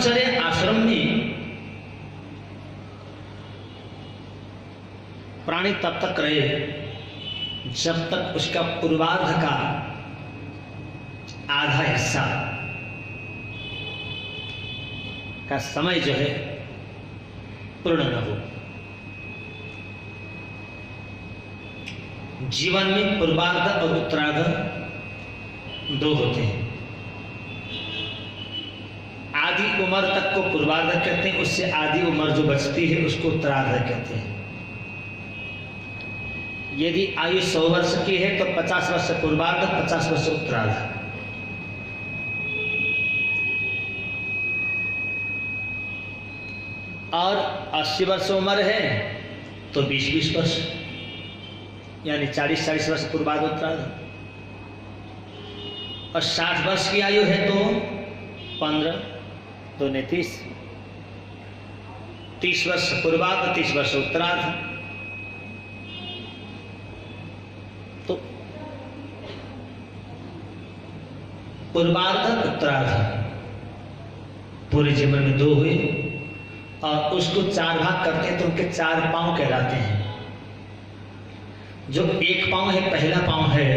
ब्रह्मचर्य आश्रम में प्राणी तब तक रहे जब तक उसका पूर्वार्ध का आधा हिस्सा का समय जो है पूर्ण न हो। जीवन में पूर्वार्ध और उत्तरार्ध दो होते हैं। आदि उम्र तक को पूर्वार्ध कहते हैं, उससे आदि उम्र जो बचती है उसको उत्तरार्ध कहते हैं। यदि आयु 100 वर्ष की है तो 50 वर्ष पूर्वार्ध, 50 वर्ष उत्तरार्ध। और 80 वर्ष उम्र है तो 20-20 वर्ष, यानी 40-40 वर्ष पूर्वार्ध उत्तरार्ध। और 60 वर्ष की आयु है तो 15 2 ने 30, 30 वर्ष पूर्वार्ध, 30 वर्ष उत्तरार्ध। तो पूर्वार्ध उत्तरार्ध पूरे जीवन में 2 हुए और उसको 4 भाग करते हैं तो उनके 4 पांव कहलाते हैं। जो 1 पांव है, पहला पांव है,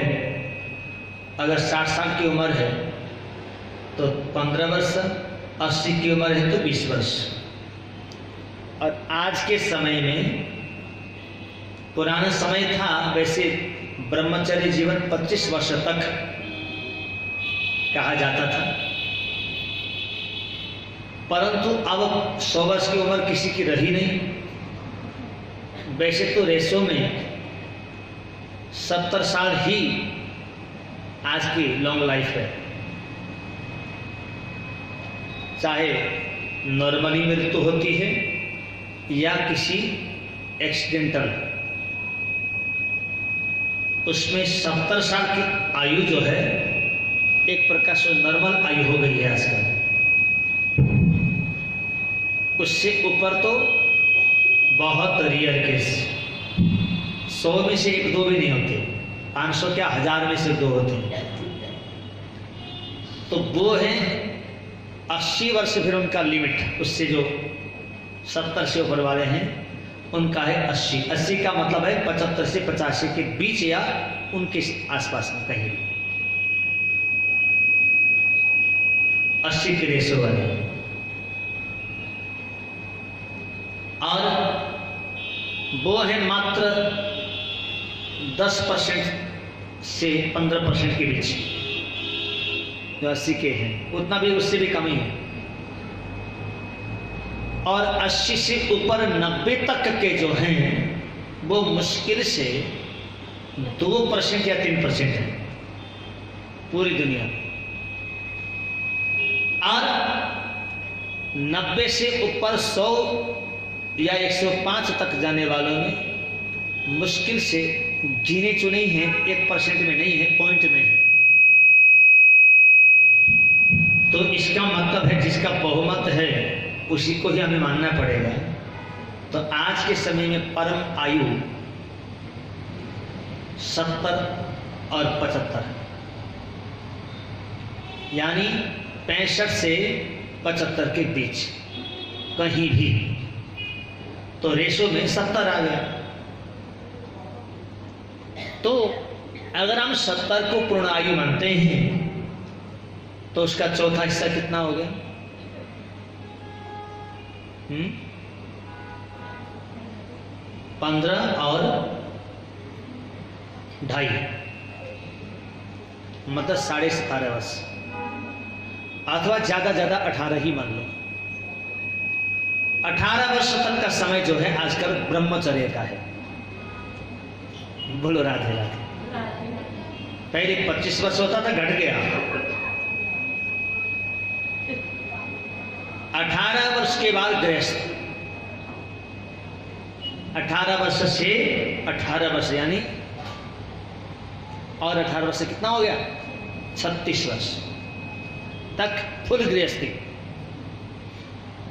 अगर 60 साल की उम्र है तो 15 वर्ष, 80 की उम्र है तो 20 वर्ष। और आज के समय में, पुराना समय था वैसे ब्रह्मचर्य जीवन 25 वर्ष तक कहा जाता था, परंतु अब 100 वर्ष की उम्र किसी की रही नहीं। वैसे तो रेशो में 70 साल ही आज की लॉन्ग लाइफ है, चाहे नॉर्मली मृत्यु होती है या किसी एक्सीडेंटल, उसमें 70 साल की आयु जो है एक प्रकार से नॉर्मल आयु हो गई है आजकल। उससे ऊपर तो बहुत रियर केस, 100 में से 1-2 भी नहीं होते, 500 क्या 1000 में से 2 होते हैं। तो वो है 80 वर्ष, फिर उनका लिमिट, उससे जो 70 से ऊपर वाले हैं उनका है 80। 80 का मतलब है 75 से 85 के बीच या उनके आसपास में कहीं भी 80 के रेशो वाले। और वो है मात्र 10% से 15% के बीच जो 80 के हैं, उतना भी, उससे भी कम ही है। और 80 से ऊपर 90 तक के जो हैं वो मुश्किल से 2% या 3% है पूरी दुनिया। और 90 से ऊपर 100 या 105 तक जाने वालों में मुश्किल से गिने चुने ही हैं, 1% में नहीं है, पॉइंट में है। तो इसका मतलब है जिसका बहुमत है उसी को ही हमें मानना पड़ेगा। तो आज के समय में परम आयु 70 और 75, यानी 65 से 75 के बीच कहीं भी, तो रेशो में 70 आ गया। तो अगर हम 70 को पूर्ण आयु मानते हैं तो उसका चौथा हिस्सा कितना हो गया? 15 और 2.5 मतलब 17.5 वर्ष, अथवा ज्यादा ज्यादा 18 ही मान लो। 18 वर्ष तक का समय जो है आजकल ब्रह्मचर्य का है। बोलो राधे राधे। पहले 25 वर्ष होता था, घट गया। 18 वर्ष के बाद गृहस्थ, 18 वर्ष से 18 वर्ष यानी, और 18 वर्ष से कितना हो गया? 36 वर्ष तक फुल गृहस्थी।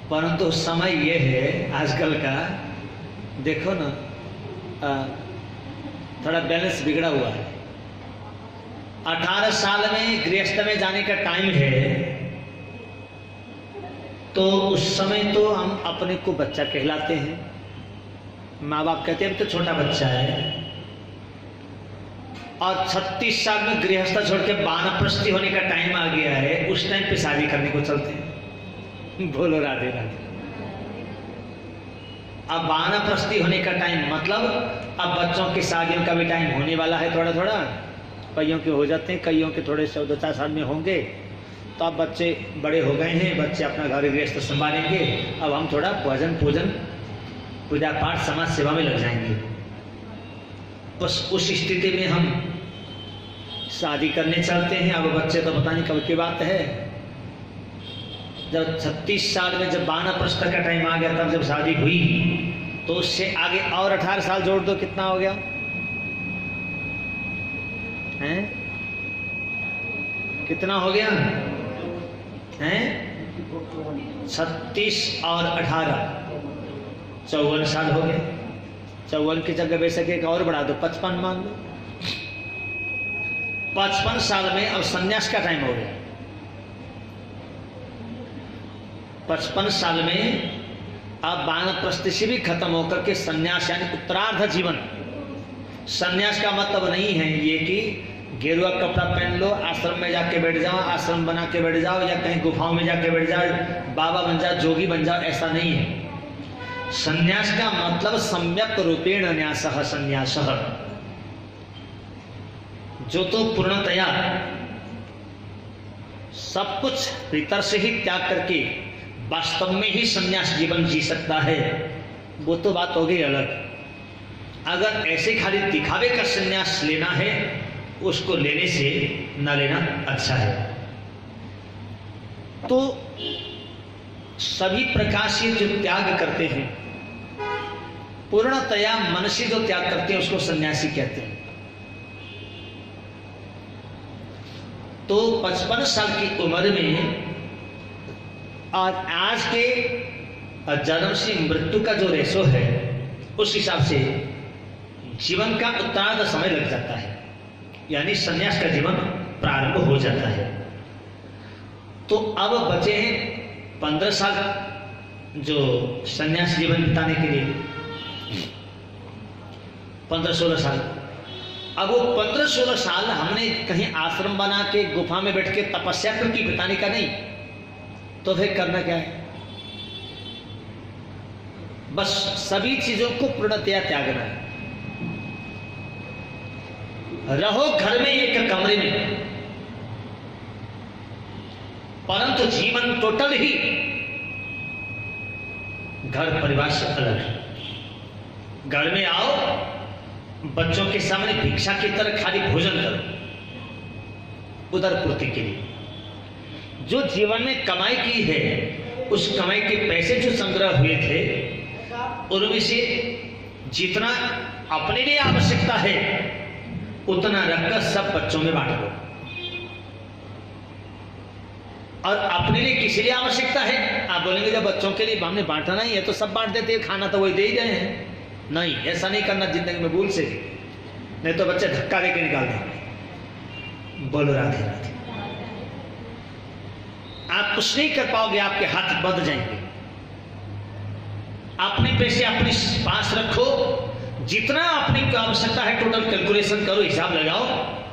परंतु समय यह है आजकल का, देखो ना, थोड़ा बैलेंस बिगड़ा हुआ है। 18 साल में गृहस्थ में जाने का टाइम है तो उस समय तो हम अपने को बच्चा कहलाते हैं, माँ बाप कहते हैं अब तो छोटा बच्चा है। और 36 साल में गृहस्थ छोड़ के वानप्रस्थी होने का टाइम आ गया है, उस टाइम पे शादी करने को चलते हैं। बोलो राधे राधे। अब वानप्रस्थी होने का टाइम मतलब अब बच्चों की शादियों का भी टाइम होने वाला है। थोड़ा थोड़ा कईयों के हो जाते हैं, कईयों के थोड़े 14 साल में होंगे। तो अब बच्चे बड़े हो गए हैं, बच्चे अपना घर गृहस्थ संभालेंगे। अब हम थोड़ा भजन पूजन पूजा पाठ समाज सेवा में लग जाएंगे। बस उस स्थिति में हम शादी करने चलते हैं। अब बच्चे तो पता नहीं कब की बात है। जब 36 साल में जब वानप्रस्थ का टाइम आ गया, तब जब शादी हुई तो उससे आगे और 18 साल जोड़ दो, कितना हो गया हैं? कितना हो गया हैं? 36 और 18 54 साल हो गए। 54 की जगह बेशक एक और बढ़ा दो, 55 मान लो। 55 साल में अब संन्यास का टाइम हो गया। 55 साल में अब वानप्रस्थ से भी खत्म होकर के संन्यास यानी उत्तरार्ध जीवन। संन्यास का मतलब नहीं है ये कि गेरुआ कपड़ा पहन लो, आश्रम में जाके बैठ जाओ, आश्रम बना के बैठ जाओ, या कहीं गुफाओं में जाके बैठ जाओ, बाबा बन जाओ, जोगी बन जाओ, ऐसा नहीं है। संन्यास का मतलब सम्यक रूपेण न्यासः संन्यासः, जो तो पूर्णतया सब कुछ भीतर से ही त्याग करके वास्तव में ही संन्यास जीवन जी सकता है, वो तो बात हो गई अलग। अगर ऐसे खाली दिखावे का संन्यास लेना है, उसको लेने से न लेना अच्छा है। तो सभी प्रकार से जो त्याग करते हैं, पूर्णतया मन से जो त्याग करते हैं, उसको सन्यासी कहते हैं। तो 55 साल की उम्र में और आज के जन्म से मृत्यु का जो रेशो है, उस हिसाब से जीवन का उत्तरार्ध समय लग जाता है, यानी संन्यास का जीवन प्रारंभ हो जाता है। तो अब बचे हैं 15 साल जो संन्यास जीवन बिताने के लिए, 15-16 साल। अब वो 15-16 साल हमने कहीं आश्रम बना के गुफा में बैठ के तपस्या करके बिताने का नहीं, तो फिर करना क्या है? बस सभी चीजों को पूर्णतया त्यागना है। रहो घर में एक कमरे में, परंतु जीवन टोटल ही घर परिवार से अलग है। घर में आओ, बच्चों के सामने भिक्षा की तरह खाली भोजन करो, उदर पूर्ति के लिए। जो जीवन में कमाई की है, उस कमाई के पैसे जो संग्रह हुए थे, उनमें से जितना अपने लिए आवश्यकता है उतना रखकर सब बच्चों में बांट दो। और अपने लिए किसी लिए आवश्यकता है, आप बोलेंगे जब बच्चों के लिए हमने बांटना ही है तो सब बांट देते हैं, खाना तो वही दे ही रहे हैं। नहीं, ऐसा नहीं करना जिंदगी में भूल से, नहीं तो बच्चे धक्का देके निकाल देंगे। बोलो राधे राधे। आप कुछ नहीं कर पाओगे, आपके हाथ बंध जाएंगे। अपने पैसे अपने पास रखो, जितना अपनी को आवश्यकता है टोटल कैलकुलेशन करो, हिसाब लगाओ,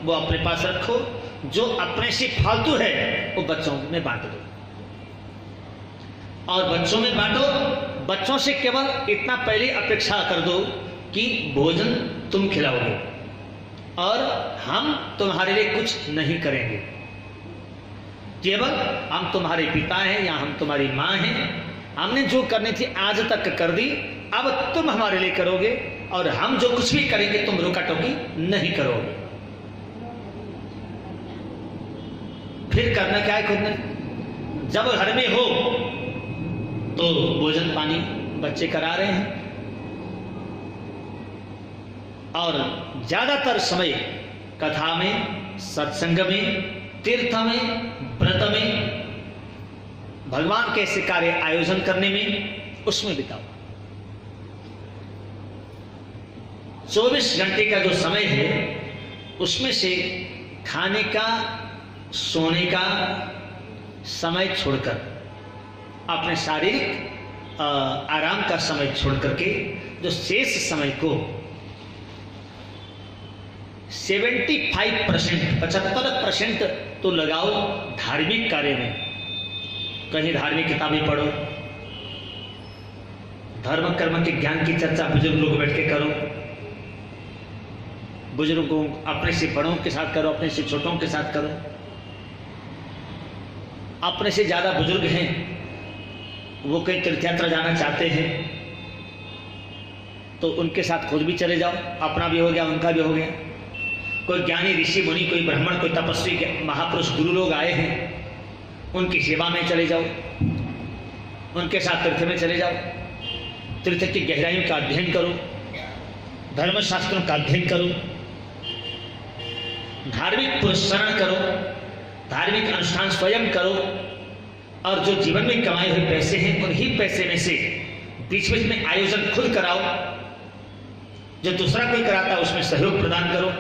वो अपने पास रखो। जो अपने से फालतू है वो बच्चों में बांट दो, और बच्चों में बांटो। बच्चों से केवल इतना पहले अपेक्षा कर दो कि भोजन तुम खिलाओगे और हम तुम्हारे लिए कुछ नहीं करेंगे। केवल हम तुम्हारे पिता हैं या हम तुम्हारी माँ हैं, हमने जो करनी थी आज तक कर दी, अब तुम हमारे लिए करोगे, और हम जो कुछ भी करेंगे तुम रोका टोकी नहीं करोगे। फिर करना क्या है खुद ने? जब घर में हो तो भोजन पानी बच्चे करा रहे हैं, और ज्यादातर समय कथा में, सत्संग में, तीर्थ में, व्रत में, भगवान के ऐसे कार्य आयोजन करने में, उसमें बिताओ। 24 घंटे का जो समय है उसमें से खाने का, सोने का समय छोड़कर अपने शारीरिक आराम का समय छोड़ करके जो शेष समय को 75% तो लगाओ धार्मिक कार्य में। कहीं धार्मिक किताबें पढ़ो, धर्म कर्म के ज्ञान की चर्चा बुजुर्ग लोग बैठ के करो, बुजुर्गों अपने से बड़ों के साथ करो, अपने से छोटों के साथ करो। अपने से ज़्यादा बुजुर्ग हैं, वो कहीं तीर्थ यात्रा जाना चाहते हैं तो उनके साथ खुद भी चले जाओ, अपना भी हो गया उनका भी हो गया। कोई ज्ञानी ऋषि मुनि, कोई ब्राह्मण, कोई तपस्वी महापुरुष गुरु लोग आए हैं, उनकी सेवा में चले जाओ, उनके साथ तीर्थ में चले जाओ, तीर्थ की गहराइयों का अध्ययन करो, धर्मशास्त्रों का अध्ययन करो, धार्मिक पुरस्करण करो, धार्मिक अनुष्ठान स्वयं करो, और जो जीवन में कमाए हुए पैसे हैं उन्हीं पैसे में से बीच बीच में आयोजन खुद कराओ, जो दूसरा कोई कराता उसमें सहयोग प्रदान करो।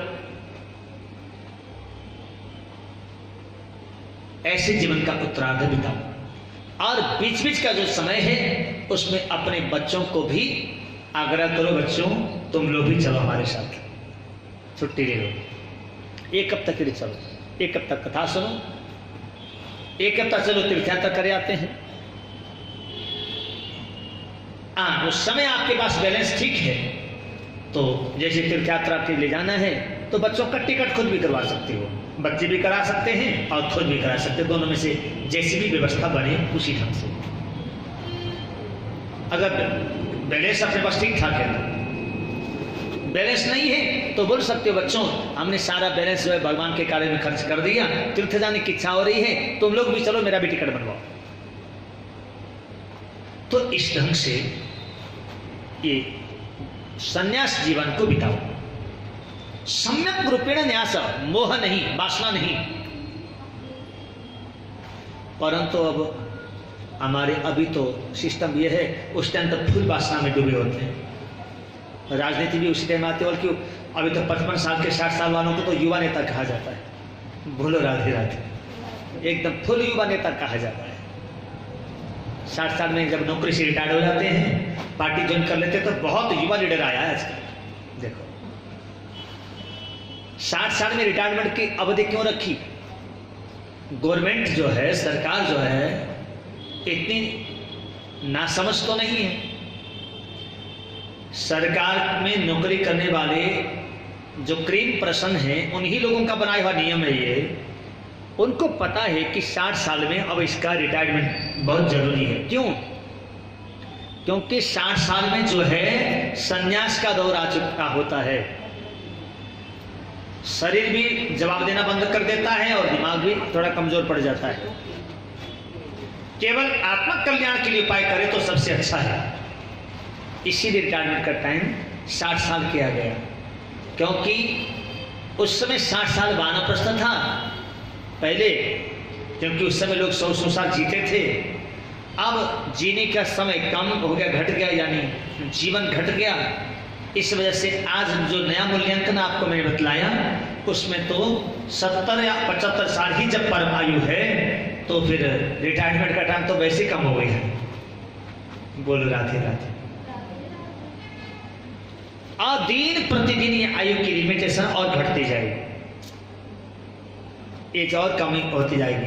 ऐसे जीवन का उत्तरार्ध बिताओ, और बीच बीच का जो समय है उसमें अपने बच्चों को भी आग्रह करो, बच्चों तुम लोग भी चलो हमारे साथ, छुट्टी ले लो, एक हफ्ता के लिए चलो, एक हफ्ता कथा सुनो, एक हफ्ता चलो तीर्थ यात्रा करे आते हैं। उस समय आपके पास बैलेंस ठीक है तो जैसे तीर्थ यात्रा के ले जाना है तो बच्चों का टिकट खुद भी करवा सकते हो, बच्चे भी करा सकते हैं और खुद भी करा सकते हैं, दोनों में से जैसी भी व्यवस्था बने उसी ढंग से। अगर बैलेंस अपने पास ठीक ठाक है तो, बैलेंस नहीं है तो बोल सकते हो बच्चों हमने सारा बैलेंस जो है भगवान के कार्य में खर्च कर दिया, तीर्थ जाने की इच्छा हो रही है, तुम लोग भी चलो, मेरा भी टिकट बनवाओ। तो इस ढंग से ये संन्यास जीवन को बिताओ, सम्यक रूपेण न्यास, मोह नहीं, वासना नहीं। परंतु अब हमारे अभी तो सिस्टम ये है, उस टाइम तो फुल वासना में डूबे होते हैं, राजनीति भी उसी टाइम आती है। और क्यों, अभी तो 55 साल के 60 साल वालों को तो युवा नेता कहा जाता है, भूलो राधे राधे, एकदम फुल युवा नेता कहा जाता है। 60 साल में जब नौकरी से रिटायर्ड हो जाते हैं, पार्टी ज्वाइन कर लेते हैं, तो बहुत युवा लीडर आया है आजकल। देखो 60 साल में रिटायरमेंट की अवधि क्यों रखी? गवर्नमेंट जो है, सरकार जो है, इतनी नासमझ तो नहीं है। सरकार में नौकरी करने वाले जो क्रीम पर्सन हैं उन्हीं लोगों का बनाया हुआ नियम है ये। उनको पता है कि 60 साल में अब इसका रिटायरमेंट बहुत जरूरी है। क्यों? क्योंकि 60 साल में जो है संन्यास का दौर आ चुका होता है, शरीर भी जवाब देना बंद कर देता है और दिमाग भी थोड़ा कमजोर पड़ जाता है। केवल आत्म कल्याण के लिए उपाय करें तो सबसे अच्छा है। इसीलिए रिटायरमेंट का टाइम 60 साल किया गया, क्योंकि उस समय 60 साल वानप्रस्थ था पहले, क्योंकि उस समय लोग 100 साल जीते थे। अब जीने का समय कम हो गया, घट गया, यानी जीवन घट गया। इस वजह से आज जो नया मूल्यांकन आपको मैंने बतलाया उसमें तो 70 या 75 साल ही जब परम आयु है तो फिर रिटायरमेंट का टाइम तो वैसे कम हो गया है। बोलो राधे राधे। और दिन प्रतिदिन ये आयु की लिमिटेशन और घटती जाएगी, एज और कमी होती जाएगी।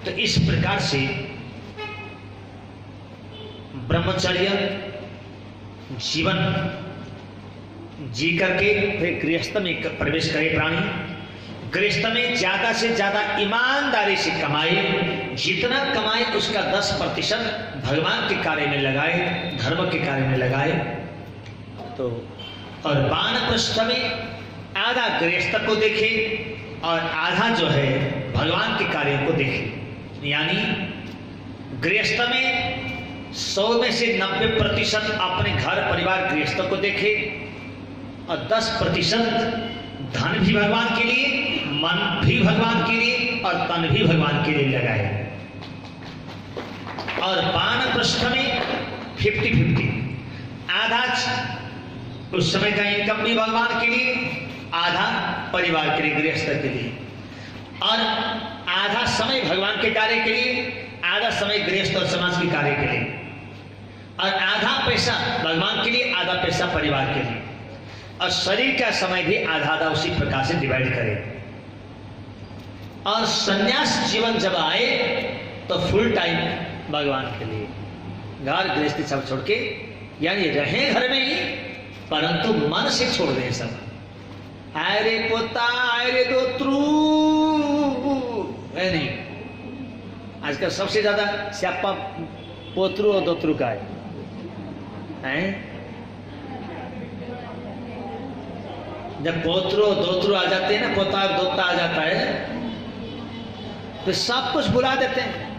तो इस प्रकार से ब्रह्मचर्य जीवन जी करके फिर गृहस्थ में प्रवेश करे प्राणी। गृहस्थ में ज्यादा से ज्यादा ईमानदारी से कमाए, जितना कमाए उसका 10% भगवान के कार्य में लगाए, धर्म के कार्य में लगाए। तो और वानप्रस्थ में आधा गृहस्थ को देखे और आधा जो है भगवान के कार्यों को देखे। यानी गृहस्थ में 100 में से 90% अपने घर परिवार गृहस्थ को देखे और 10% धन भी भगवान के लिए, मन भी भगवान के लिए और तन भी भगवान के लिए लगाए। और वानप्रस्थ में 50-50, आधा उस समय का इनकम भी भगवान के लिए, आधा परिवार के लिए, गृहस्थ के लिए। और आधा समय भगवान के कार्य के लिए, आधा समय गृहस्थ और समाज के कार्य के लिए, और आधा पैसा भगवान के लिए, आधा पैसा परिवार के लिए, और शरीर का समय भी आधा आधा उसी प्रकार से डिवाइड करें। और संन्यास जीवन जब आए तो फुल टाइम भगवान के लिए, घर गृहस्थी सब छोड़ के, यानी रहें घर में ही परंतु मन से छोड़ दें सब। आय रे पोता, आय रे दोत्रु, है नहीं। आजकल सबसे ज्यादा स्यापा पोत्रु और दोत्रु का है। जब पोत्रु और दोत्रु आ जाते हैं ना, पोता और दोता आ जाता है, तो सब कुछ भुला देते हैं।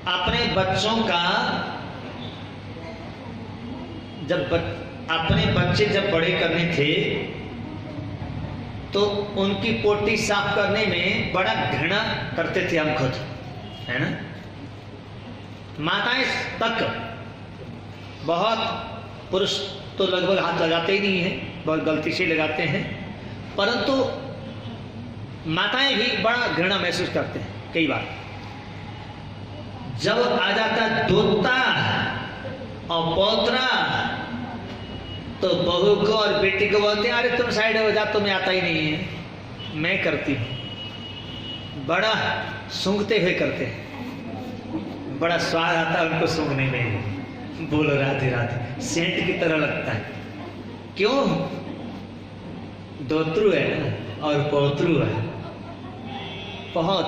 अपने बच्चों का अपने बच्चे जब बड़े करने थे तो उनकी पोटी साफ करने में बड़ा घृणा करते थे हम खुद, है ना। माताएं तक, बहुत पुरुष तो लगभग हाथ लगाते ही नहीं है, बहुत गलती से लगाते हैं, परंतु माताएं भी बड़ा घृणा महसूस करते हैं कई बार। जब आ जाता दोता और पौत्रा तो बहू को और बेटी को बोलते हैं, अरे तुम साइड हो जा, तुम्हें आता ही नहीं है, मैं करती हूं। बड़ा सूंघते हुए करते हैं, बड़ा स्वाद आता है उनको सूंघने में। बोलो राधे राधे, सेंट की तरह लगता है। क्यों? दोत्रु है ना और पौत्रु है। बहुत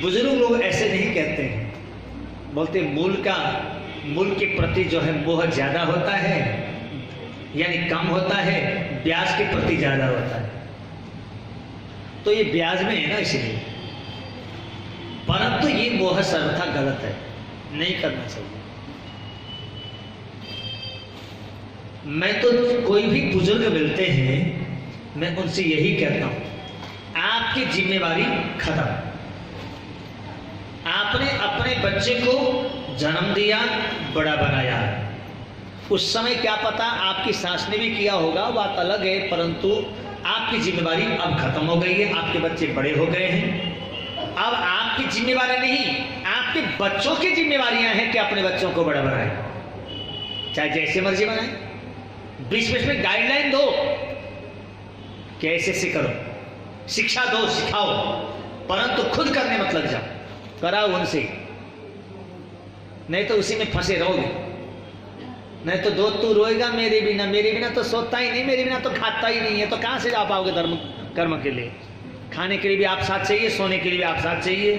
बुजुर्ग लोग ऐसे नहीं कहते हैं, बोलते मूल के प्रति जो है मोह ज्यादा होता है, यानी कम होता है, ब्याज के प्रति ज्यादा होता है। तो ये ब्याज में है ना, इसलिए। परंतु ये मोह सर्वथा गलत है, नहीं करना चाहिए। मैं तो कोई भी बुजुर्ग मिलते हैं, मैं उनसे यही कहता हूं, आपकी जिम्मेवारी खत्म। आपने अपने बच्चे को जन्म दिया, बड़ा बनाया, उस समय क्या पता आपकी सास ने भी किया होगा, बात अलग है, परंतु आपकी जिम्मेवारी अब खत्म हो गई है। आपके बच्चे बड़े हो गए हैं, अब आपकी जिम्मेवारी नहीं, आपके बच्चों की जिम्मेवारियां हैं कि अपने बच्चों को बड़ा बनाए, चाहे जैसे मर्जी बनाए। बीच में गाइडलाइन दो कि ऐसे से करो, शिक्षा दो, सिखाओ, परंतु खुद करने मत लग जाओ, कराओ उनसे, नहीं तो उसी में फंसे रहोगे। नहीं तो दो तू रोएगा मेरे बिना तो सोता ही नहीं, मेरे बिना तो खाता ही नहीं है, तो कहां से जा पाओगे धर्म कर्म के लिए? खाने के लिए भी आप साथ चाहिए, सोने के लिए भी आप साथ चाहिए,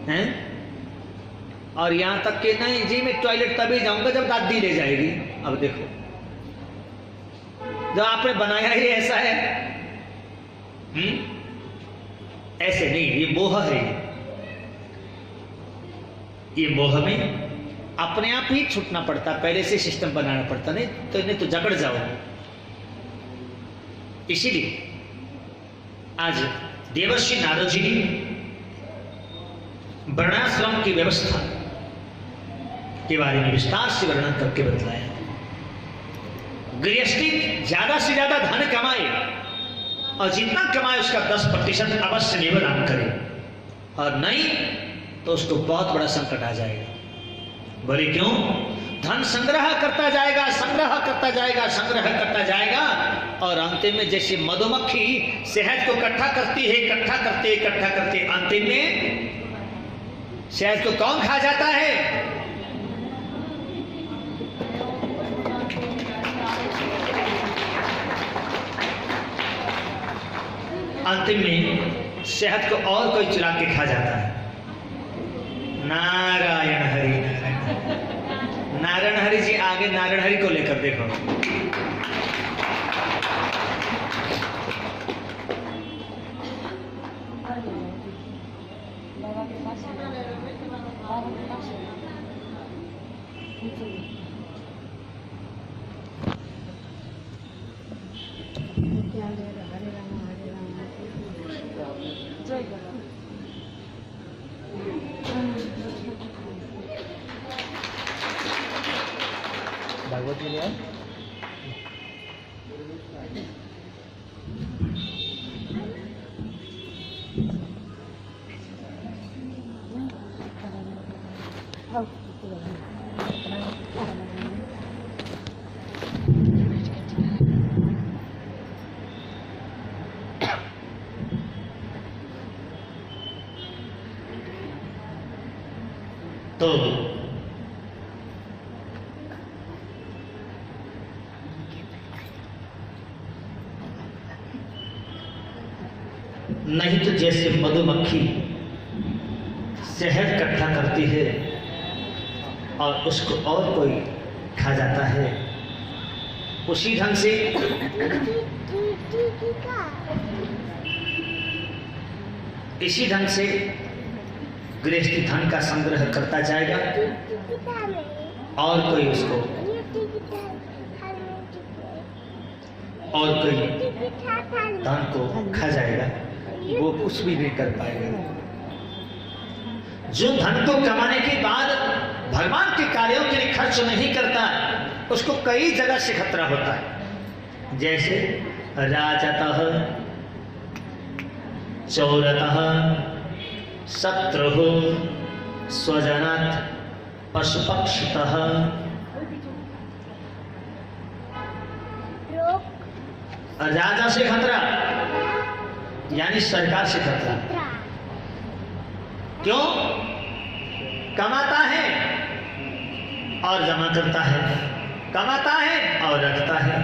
हैं? और यहां तक कि नहीं जी, मैं टॉयलेट तभी जाऊंगा जब दादी ले जाएगी। अब देखो, जो आपने बनाया ही ऐसा है, ऐसे नहीं, ये मोह है। ये मोह में अपने आप ही छूटना पड़ता, पहले से सिस्टम बनाना पड़ता, नहीं तो जकड़ जाओगे। इसीलिए आज देवर्षि नारद जी ने वर्णाश्रम की व्यवस्था के बारे में विस्तार से वर्णन करके बतलाया। गृहस्थी ज्यादा से ज्यादा धन कमाए और जितना कमाए उसका 10% अवश्य निवेदन करे, और नहीं तो उसको बहुत बड़ा संकट आ जाएगा। बोले क्यों? धन संग्रह करता जाएगा, संग्रह करता जाएगा, संग्रह करता जाएगा, और अंतिम में जैसे मधुमक्खी शहद को इकट्ठा करती है, इकट्ठा करते अंतिम में शहद को कौन खा जाता है? अंतिम में शहद को और कोई चुरा के खा जाता है। नारायण हरि, नारायण हरि जी आगे नारायण हरि को लेकर देखो। भागवत में तो नहीं तो जैसे मधुमक्खी शहद इकट्ठा करती है और उसको और कोई खा जाता है, उसी ढंग से इसी ढंग से गृहस्थी धन का संग्रह करता जाएगा और कोई उसको और कोई धन को खा जाएगा, वो कुछ भी नहीं कर पाएगा। जो धन को कमाने के बाद भगवान के कार्यों के लिए खर्च नहीं करता, उसको कई जगह से खतरा होता है। जैसे राजतः, चौरतः, शत्रु, स्वजनात्, पशुपक्षतः। राजा से खतरा यानी सरकार से खतरा। क्यों? कमाता है और जमा करता है, कमाता है और रखता है,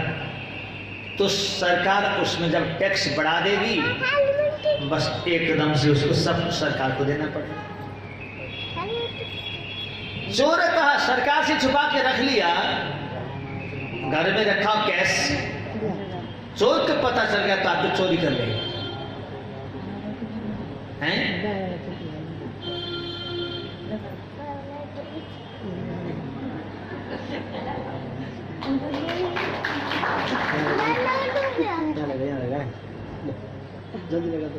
तो सरकार उसमें जब टैक्स बढ़ा देगी, बस एकदम से उसको सब सरकार को देना पड़ेगा। चोर कहा सरकार से छुपा के रख लिया, घर में रखा कैश, चोर को पता चल गया तो आपको चोरी कर लेगा, हैं? जल्दी लगा दो।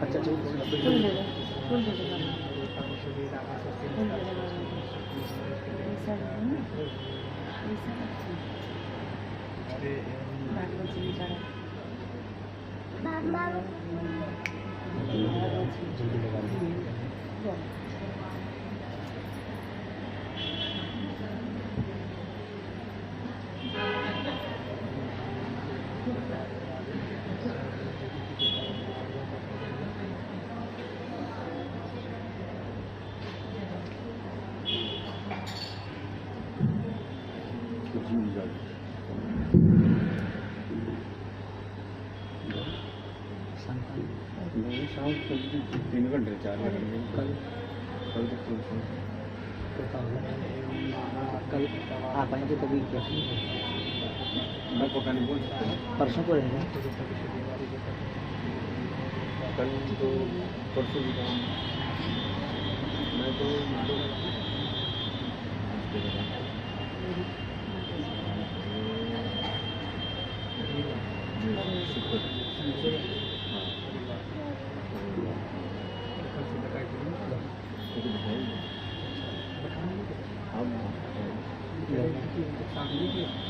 अच्छा शाम को 3 घंटे 4 घंटे कल कल आ पाएंगे तभी क्या मैं पता नहीं बोल सकता। परसों को रहेगा, कल तो परसों भी मैं तो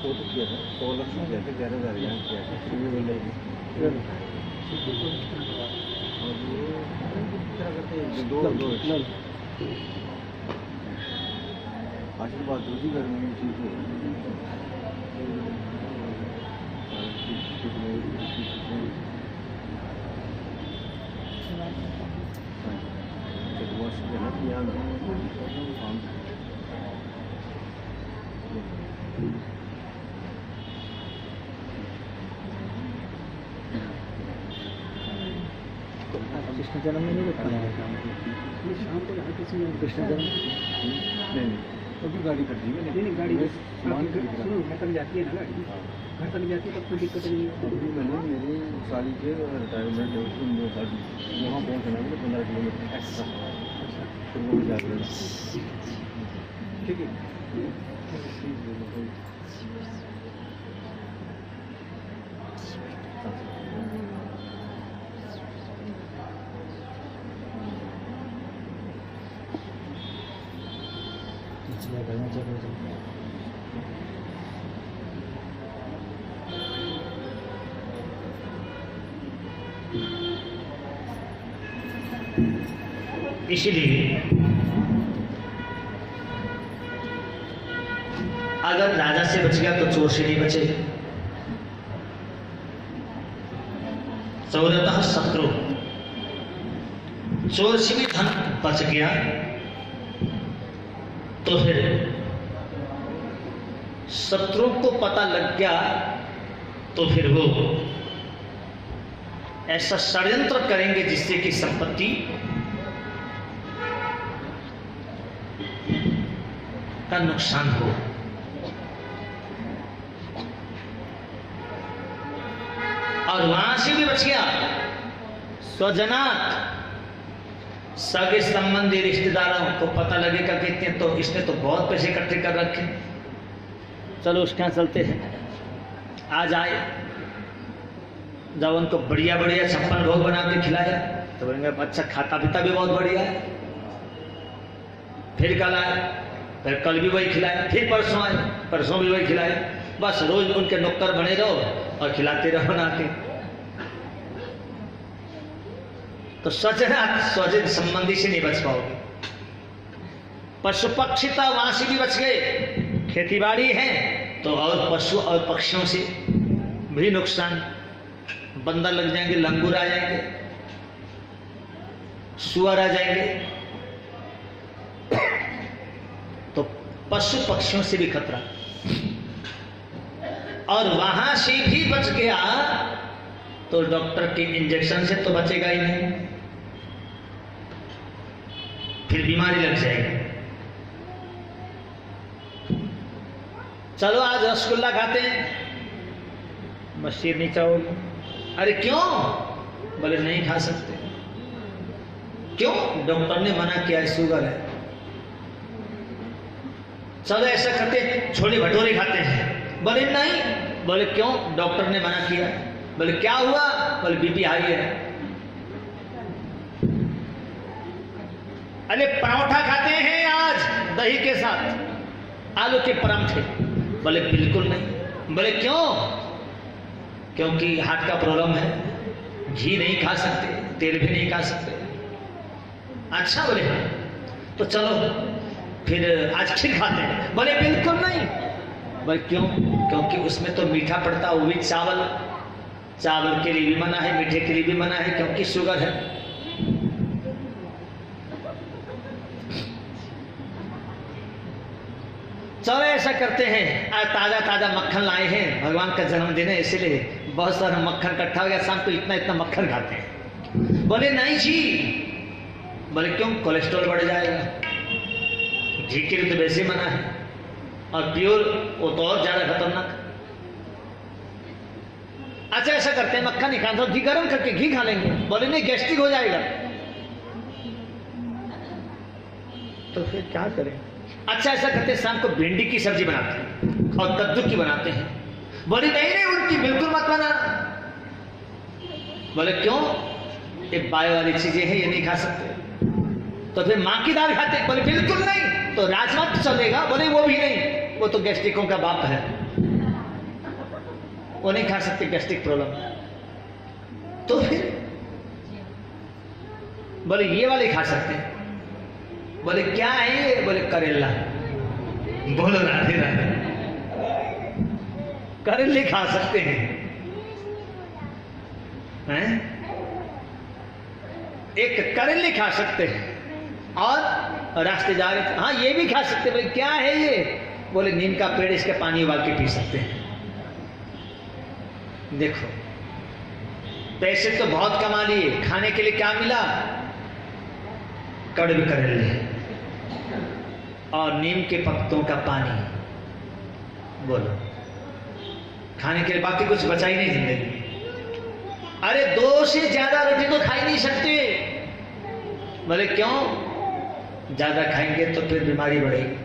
फोटो किया था, 100 लाख किया था, 11,000 यहाँ किया था, फिर भी मिल रही दो आशीर्वाद दूसरी घर में चीज कृष्ण जन्म में नहीं रुकता है शाम को यहाँ किसी में कृष्ण जन्म नहीं अभी गाड़ी कर दी नहीं गाड़ी सुनो घर तक जाती है ना गाड़ी, घर तक जाती है तब कोई दिक्कत नहीं है। अभी मैंने मेरी साली के रिटायरमेंट है उसको वहाँ पहुँचना है 15 किलोमीटर एक्स्ट्रा, फिर वो जा रहे ठीक है। इसीलिए अगर राजा से बच गया तो चोर से नहीं बचेगा। चौरतः शत्रु, चोर से भी धन बच गया तो फिर शत्रुओं को पता लग गया तो फिर वो ऐसा षड्यंत्र करेंगे जिससे कि संपत्ति का नुकसान हो। और वहां से भी बच गया। स्वजनात, सगे संबंधी रिश्तेदारों को पता लगेगा कि इतने तो इसने तो बहुत पैसे इकट्ठे कर रखे, चलो उसके यहाँ चलते हैं। आज आए, जब उनको बढ़िया बढ़िया 56 भोग बना के खिलाया तो बोलेंगे अच्छा खाता पीता भी बहुत बढ़िया है। फिर कल आए, फिर कल भी वही खिलाया, फिर परसों आए, परसों भी वही खिलाया। बस रोज उनके नौकर बने रहो और खिलाते रहो बना के। तो स्वजन संबंधी से नहीं बच पाओगे। पशु पक्षिता वहां से भी बच गए, खेतीबाड़ी है तो और पशु और पक्षियों से भी नुकसान। बंदर लग जाएंगे, लंगूर आ जाएंगे, सुअर आ जाएंगे, तो पशु पक्षियों से भी खतरा। और वहां से भी बच गया तो डॉक्टर के इंजेक्शन से तो बचेगा ही नहीं, फिर बीमारी लग जाएगी। चलो आज रसगुल्ला खाते हैं, मशीर नहीं चाहोगे। अरे क्यों? बोले नहीं खा सकते। क्यों? डॉक्टर ने मना किया है, शुगर है। चलो ऐसा करते हैं, छोले भटूरे खाते हैं। बोले नहीं। बोले क्यों? डॉक्टर ने मना किया। बोले क्या हुआ? बोले बीपी हाई है। अरे पराठा खाते हैं आज दही के साथ, आलू के पराठे। बोले बिल्कुल नहीं। बोले क्यों? क्योंकि हार्ट का प्रॉब्लम है, घी नहीं खा सकते, तेल भी नहीं खा सकते। अच्छा बोले हाँ, तो चलो फिर आज खीर खाते हैं। बोले बिल्कुल नहीं। बोले क्यों? क्योंकि उसमें तो मीठा पड़ता है, वो भी चावल, चावल के लिए भी मना है, मीठे के लिए भी मना है, क्योंकि शुगर है। चलो ऐसा करते हैं, आज ताजा ताजा मक्खन लाए हैं, भगवान का जन्मदिन है इसलिए बहुत सारा मक्खन इकट्ठा हो गया, शाम को इतना इतना मक्खन खाते हैं। बोले नहीं जी। बोले क्यों? कोलेस्ट्रॉल बढ़ जाएगा। घी के लिए तो वैसे मना है, और प्योर वो तो और ज्यादा खतरनाक। अच्छा ऐसा करते हैं, मक्खन नहीं खाते, घी गर्म करके घी खा लेंगे। बोले नहीं, गैस्ट्रिक हो जाएगा। तो फिर क्या करें? अच्छा ऐसा करते हैं, शाम को भिंडी की सब्जी बनाते हैं और कद्दू की बनाते हैं। बोले नहीं नहीं, उनकी बिल्कुल मत बनाना। बोले क्यों? ये बायो वाली चीजें हैं, ये नहीं खा सकते। तो फिर मां की दाल खाते हैं। बोले बिल्कुल नहीं। तो राजमा तो चलेगा। बोले वो भी नहीं, वो तो गैस्ट्रिकों का बाप है, वो नहीं खा सकते, गैस्ट्रिक प्रॉब्लम। तो फिर बोले ये वाले खा सकते हैं। बोले क्या है ये? बोले करेला। बोलो राधे राधे, करेले खा सकते हैं, हैं? एक करेले खा सकते हैं और रास्ते जा रहे थे, हाँ ये भी खा सकते। बोले क्या है ये? बोले नीम का पेड़, इसके पानी उबाल के पी सकते हैं। देखो पैसे तो बहुत कमा लिए, खाने के लिए क्या मिला? कड़वे करेले और नीम के पत्तों का पानी। बोलो खाने के लिए बाकी कुछ बचा ही नहीं जिंदगी में। अरे 2 से ज्यादा रोटी तो खा ही नहीं सकते। बोले क्यों? ज्यादा खाएंगे तो फिर बीमारी बढ़ेगी।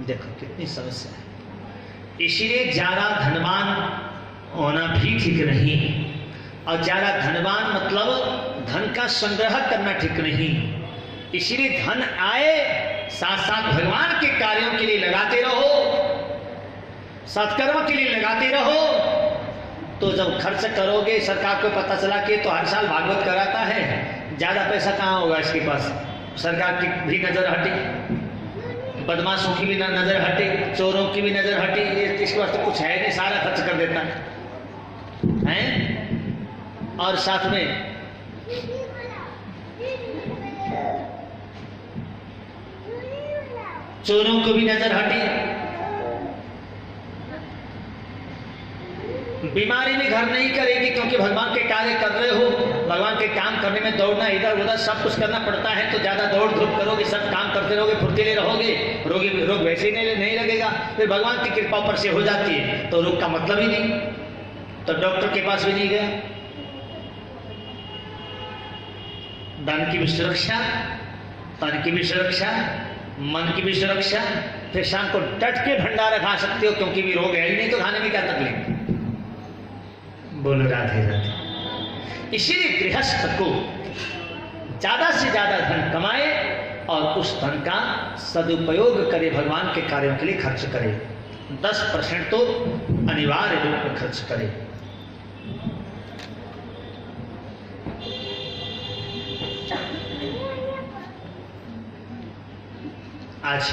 देखो कितनी समस्या है। इसीलिए ज्यादा धनवान होना भी ठीक नहीं, और ज्यादा धनवान मतलब धन का संग्रह करना ठीक नहीं। इसीलिए धन आए, साथ साथ भगवान के कार्यों के लिए लगाते रहो, सत्कर्म के लिए लगाते रहो। तो जब खर्च करोगे, सरकार को पता चला कि तो हर साल भागवत कराता है, ज्यादा पैसा कहाँ होगा इसके पास, सरकार की भी नजर हटी, बदमाशों की भी नजर हटी, चोरों की भी नजर हटी, इसके पास तो कुछ है नहीं, सारा खर्च कर देता है। और साथ में चोरों को भी नजर हटी, बीमारी में घर नहीं करेगी, क्योंकि भगवान के कार्य कर रहे हो, भगवान के काम करने में दौड़ना, इधर उधर सब कुछ करना पड़ता है, तो ज्यादा दौड़ धूप करोगे, सब काम करते रहोगे, फुर्तीले रहोगे, रोग वैसे ही नहीं लगेगा। फिर भगवान की कृपा ऊपर से हो जाती है तो रोग का मतलब ही नहीं, तो डॉक्टर के पास भी नहीं गया। धन की भी सुरक्षा, तन की भी सुरक्षा, मन की भी सुरक्षा, फिर शाम को डट के भंडारा खा सकते हो, क्योंकि भी रोग है ही नहीं तो खाने में क्या तकलीफ। बोलो राधे राधे। इसीलिए गृहस्थ को ज्यादा से ज्यादा धन कमाए और उस धन का सदुपयोग करे, भगवान के कार्यों के लिए खर्च करे। 10% तो अनिवार्य रूप में खर्च करे। आज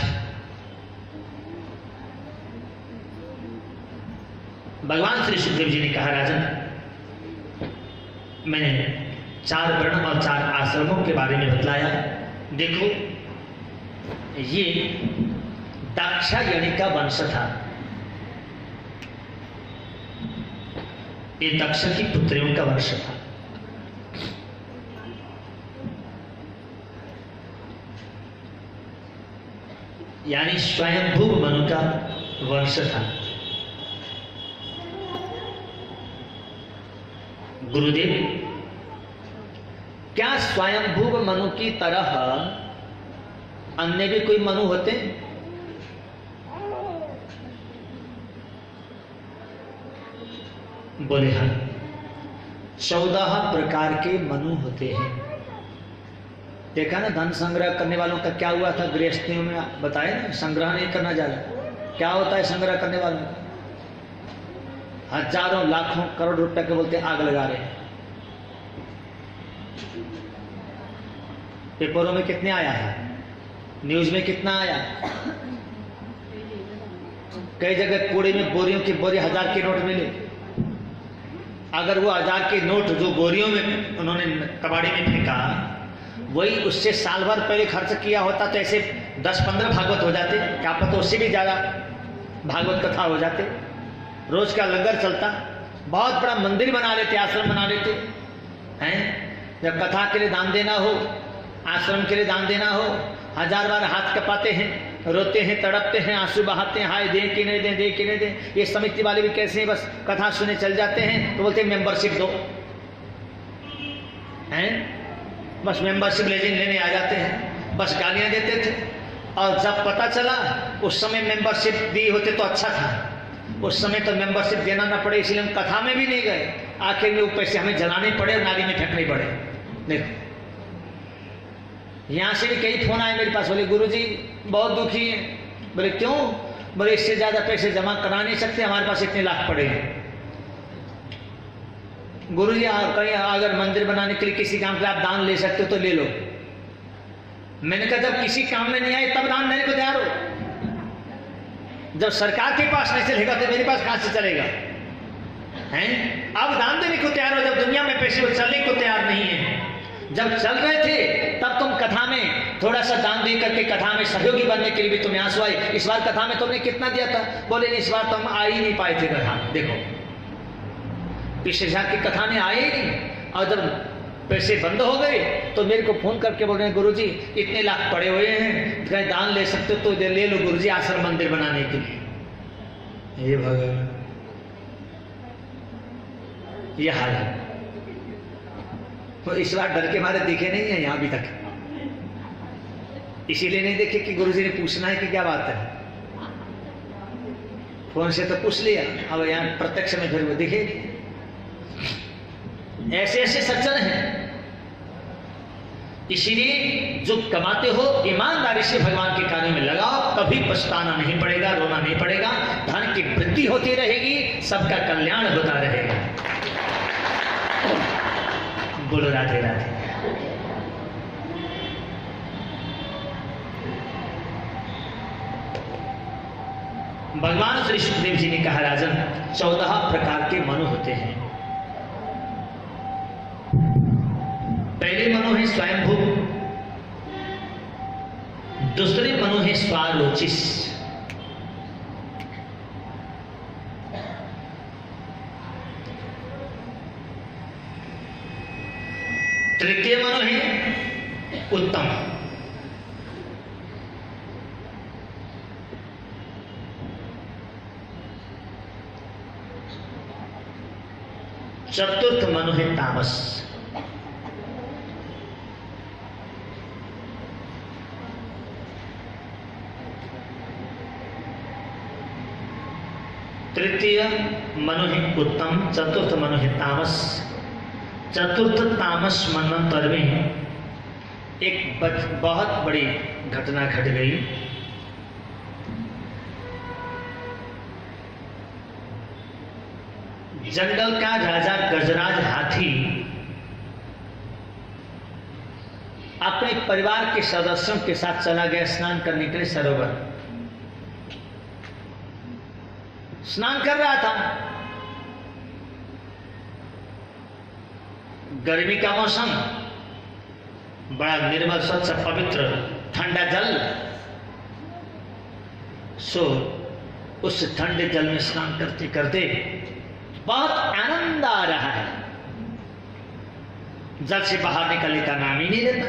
भगवान श्री सुखदेव जी ने कहा, राजन मैंने 4 वर्ण और 4 आश्रमों के बारे में बतलाया। देखो ये दाक्षायणी का वंश था, ये दक्ष की पुत्रियों का वंश था। यानी स्वयंभू मनु का वंश था। गुरुदेव, क्या स्वयंभू मनु की तरह अन्य भी कोई मनु होते हैं? बोले हाँ, 14 प्रकार के मनु होते हैं। देखा ना धन संग्रह करने वालों का क्या हुआ था, गृहस्थियों में बताया ना, संग्रह नहीं करना ज्यादा। क्या होता है संग्रह करने वालों का? हजारों लाखों करोड़ रुपए के बोलते आग लगा रहे हैं। पेपरों में कितने आया है, न्यूज में कितना आया, कई जगह कूड़े में बोरियों के बोरे 1000 के नोट मिले। अगर वो 1000 के नोट जो बोरियों में उन्होंने कबाड़ी में फेंका, वही उससे साल भर पहले खर्च किया होता तो ऐसे 10-15 भागवत हो जाते, क्या पता उससे भी ज्यादा भागवत कथा हो जाते। रोज का लंगर चलता, बहुत बड़ा मंदिर बना लेते, आश्रम बना लेते हैं। जब कथा के लिए दान देना हो, आश्रम के लिए दान देना हो, 1000 बार हाथ कपाते हैं, रोते हैं, तड़पते हैं, आंसू बहाते हैं, हाय दे कि नहीं दे, दे कि नहीं दे। ये समिति वाले भी कैसे हैं, बस कथा सुने चल जाते हैं, तो बोलते हैं मेंबरशिप दो, हैं बस मेंबरशिप लेने आ जाते हैं, बस गालियां देते थे। और जब पता चला उस समय मेंबरशिप दी होते तो अच्छा था, उस समय तो मेंबरशिप देना ना पड़े, इसलिए हम कथा में भी नहीं गए। आखिर में वो पैसे हमें जलाने पड़े और नाली में फेंकने पड़े। देखो यहाँ से भी कई फोन आए मेरे पास, बोले गुरुजी बहुत दुखी है। बोले क्यों? बोले इससे ज्यादा पैसे जमा करा नहीं सकते, हमारे पास इतने लाख पड़े हैं। गुरुजी कहीं अगर मंदिर बनाने के लिए किसी काम के आप दान ले सकते हो तो ले लो। मैंने कहा जब किसी काम में नहीं आए तब दान देने को तैयार हो, जब सरकार के पास नहीं चलेगा तो मेरे पास कहां से चलेगा? हैं? अब दान देने को तैयार हो जब दुनिया में पैसे चलने को तैयार नहीं है। जब चल रहे थे तब तुम कथा में थोड़ा सा दान दे करके कथा में सहयोगी बनने के लिए भी तुम्हें आंसू आए। इस बार कथा में तुमने कितना दिया था? बोले इस बार तो हम आ ही नहीं पाए थे कथा। देखो पिछले साल की कथा में आए ही नहीं, और जब पैसे बंद हो गए तो मेरे को फोन करके बोल रहे हैं गुरुजी इतने लाख पड़े हुए हैं, कहीं दान ले सकते हो तो ले लो गुरुजी आश्रम मंदिर बनाने के लिए। ये भगवान, ये हाल है। तो इस बार डर के मारे दिखे नहीं है यहाँ अभी तक, इसीलिए नहीं देखे कि गुरुजी ने पूछना है कि क्या बात है। फोन से तो पूछ लिया, अब यहाँ प्रत्यक्ष में फिर वो दिखे नहीं। ऐसे ऐसे सज्जन हैं। इसीलिए जो कमाते हो ईमानदारी से भगवान के कार्य में लगाओ, कभी पछताना नहीं पड़ेगा, रोना नहीं पड़ेगा। धन की वृद्धि होती रहेगी, सबका कल्याण होता रहेगा। बोलो राधे राधे। भगवान श्री सुखदेव जी ने कहा, राजन 14 प्रकार के मनु होते हैं। पहले मनु है स्वयंभू, दूसरे मनु है स्वारोचिस, तृतीय मनु है उत्तम, चतुर्थ मनु है तामस, तृतीय मनु है उत्तम, चतुर्थ मनु है तामस। चतुर्थ तामस मनवंतर में एक बहुत बड़ी घटना घट गई। जंगल का राजा गजराज हाथी अपने परिवार के सदस्यों के साथ चला गया स्नान करने के लिए सरोवर। स्नान कर रहा था, गर्मी का मौसम, बड़ा निर्मल स्वच्छ पवित्र ठंडा जल। सो उस ठंडे जल में स्नान करते करते बहुत आनंद आ रहा है, जल से बाहर निकलने का नाम ही नहीं लेता।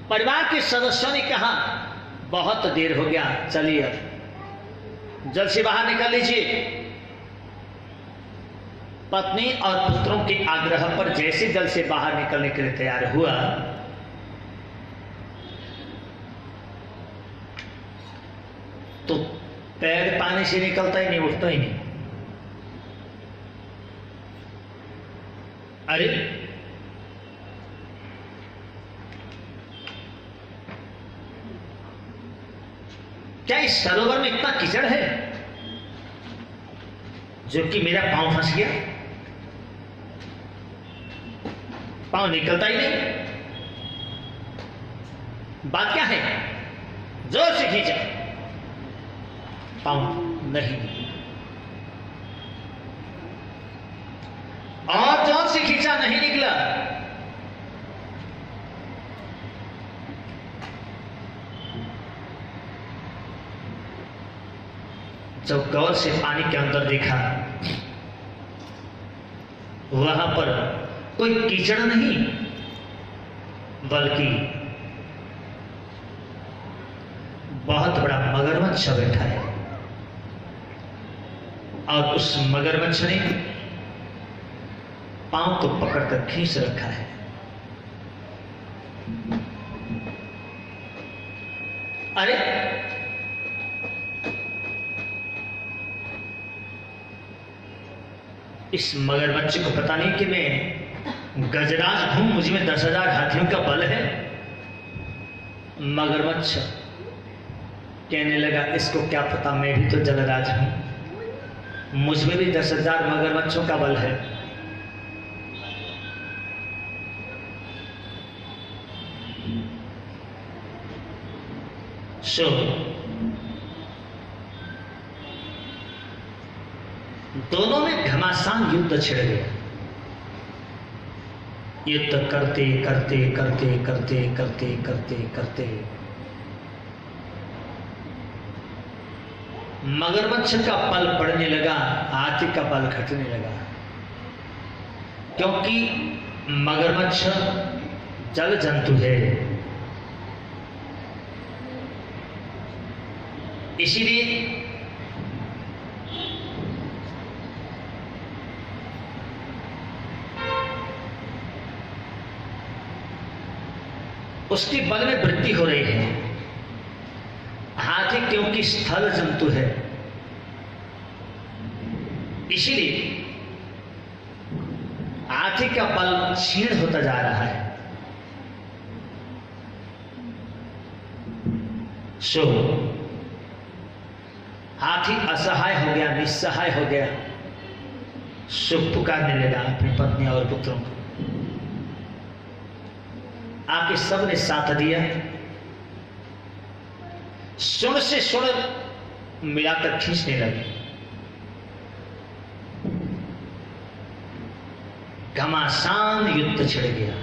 परिवार के सदस्यों ने कहा, बहुत देर हो गया, चलिए अब जल से बाहर निकल लीजिए। पत्नी और पुत्रों के आग्रह पर जैसे जल से बाहर निकलने के लिए तैयार हुआ, तो पैर पानी से निकलता ही नहीं, उठता ही नहीं। अरे क्या इस सरोवर में इतना कीचड़ है जो कि मेरा पांव फंस गया, पांव निकलता ही नहीं। बात क्या है? जोर से खींचा, पांव नहीं, और जोर से खींचा, नहीं निकला। जब गौर से पानी के अंदर देखा, वहां पर कोई कीचड़ नहीं, बल्कि बहुत बड़ा मगरमच्छ बैठा है, और उस मगरमच्छ ने पांव को पकड़कर खींच रखा है। अरे इस मगरमच्छ को पता नहीं कि मैं गजराज हूं, मुझ में 10,000 हाथियों का बल है। मगरमच्छ कहने लगा, इसको क्या पता, मैं भी तो जलराज हूं, मुझ में भी 10,000 मगरमच्छों का बल है। सो दोनों में घमासान युद्ध छिड़ गया। युद्ध करते करते करते करते करते करते करते मगरमच्छ का पल बढ़ने लगा, हाथी का पल घटने लगा, क्योंकि मगरमच्छ जल जंतु है। इसीलिए उसके बल में वृद्धि हो रही है। हाथी क्योंकि स्थल जंतु है, इसीलिए हाथी का बल क्षीण होता जा रहा है। सो हाथी असहाय हो गया, निस्सहाय हो गया, सो पुकारने लगा अपनी पत्नी और पुत्रों को। आके सबने साथ दिया, सुण से सुण मिलाकर खींचने लगे। घमासान युद्ध छिड़ गया।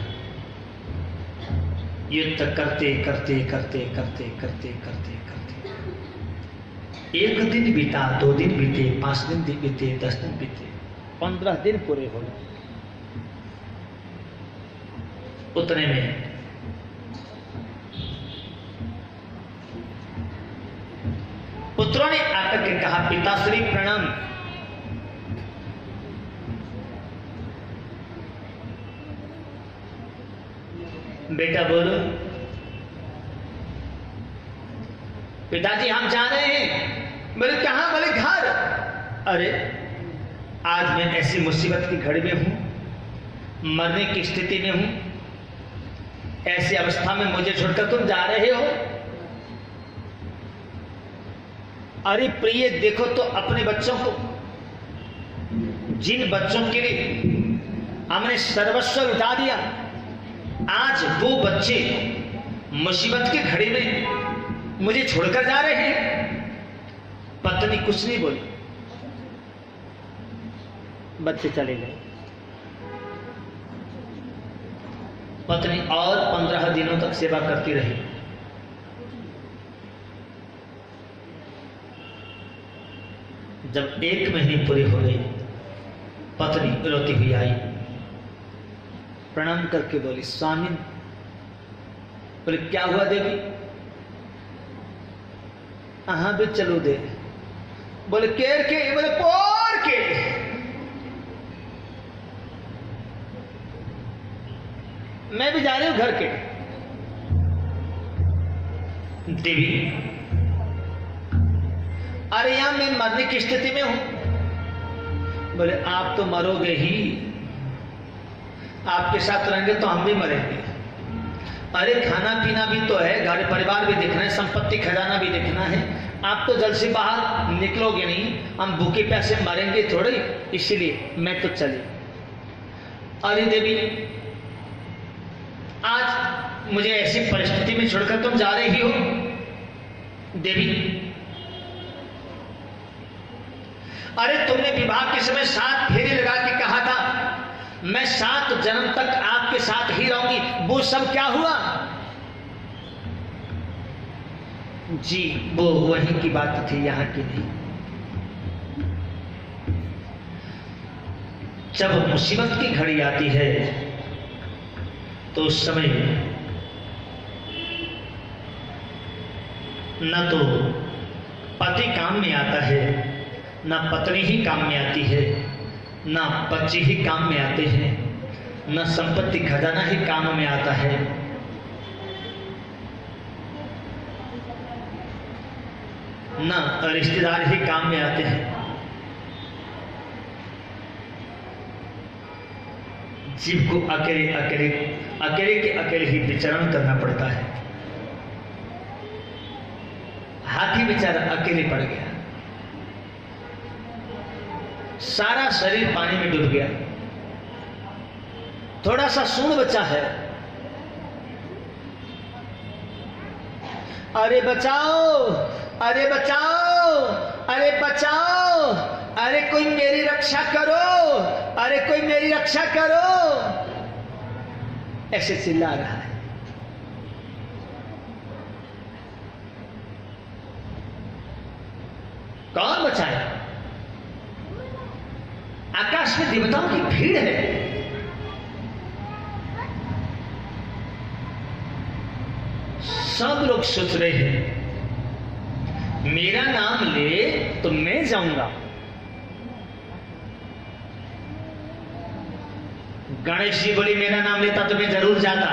युद्ध करते करते करते करते करते करते करते 1 दिन बीता, 2 दिन बीते, 5 दिन बीते, 10 दिन बीते, 15 दिन पूरे हो गए। उतने में पुत्रों ने आकर के कहा, पिताश्री प्रणाम। बेटा बोलो। पिताजी हम जा रहे हैं। बोले कहां? बोले घर। अरे आज मैं ऐसी मुसीबत की घड़ी में हूं, मरने की स्थिति में हूं, ऐसी अवस्था में मुझे छोड़कर तुम जा रहे हो? अरे प्रिय देखो तो अपने बच्चों को, जिन बच्चों के लिए हमने सर्वस्व लुटा दिया, आज वो बच्चे मुसीबत की घड़ी में मुझे छोड़कर जा रहे हैं। पत्नी कुछ नहीं बोली, बच्चे चले गए। पत्नी और 15 दिनों तक सेवा करती रही। जब 1 महीने पूरे हो गए, पत्नी रोती हुई आई, प्रणाम करके बोली, स्वामी। बोले क्या हुआ देवी? हाँ भी चलो दे। बोले केर के? बोले पोर के। मैं भी जा रही हूं घर के। देवी अरे यहां मैं मरने की स्थिति में हूं। बोले आप तो मरोगे ही, आपके साथ रहेंगे तो हम भी मरेंगे। अरे खाना पीना भी तो है, घर परिवार भी देखना है, संपत्ति खजाना भी देखना है। आप तो जल्द से बाहर निकलोगे नहीं, हम भूखे प्यासे मरेंगे थोड़े, इसीलिए मैं तो चली। अरे देवी आज मुझे ऐसी परिस्थिति में छोड़कर तुम जा रही हो। देवी अरे तुमने विवाह के समय 7 फेरे लगा के कहा था मैं 7 जन्म तक आपके साथ ही रहूंगी, वो सब क्या हुआ? जी वो वहीं की बात थी, यहां की नहीं। जब मुसीबत की घड़ी आती है तो उस समय न तो पति काम में आता है, न पत्नी ही काम में आती है, न बच्चे ही काम में आते हैं, न संपत्ति खजाना ही काम में आता है। न रिश्तेदार ही काम में आते हैं। जीव को अकेले अकेले अकेले के अकेले ही विचरण करना पड़ता है। हाथी बेचारा अकेले पड़ गया, सारा शरीर पानी में डूब गया, थोड़ा सा सूंड बचा है। अरे बचाओ, अरे बचाओ, अरे बचाओ, अरे कोई मेरी रक्षा करो, अरे कोई मेरी रक्षा करो, ऐसे चिल्ला रहा है। कौन बचाए? आकाश में देवताओं की भीड़ है। सब लोग सोच रहे हैं मेरा नाम ले तो मैं जाऊंगा। गणेश जी बोली मेरा नाम लेता तो मैं जरूर जाता।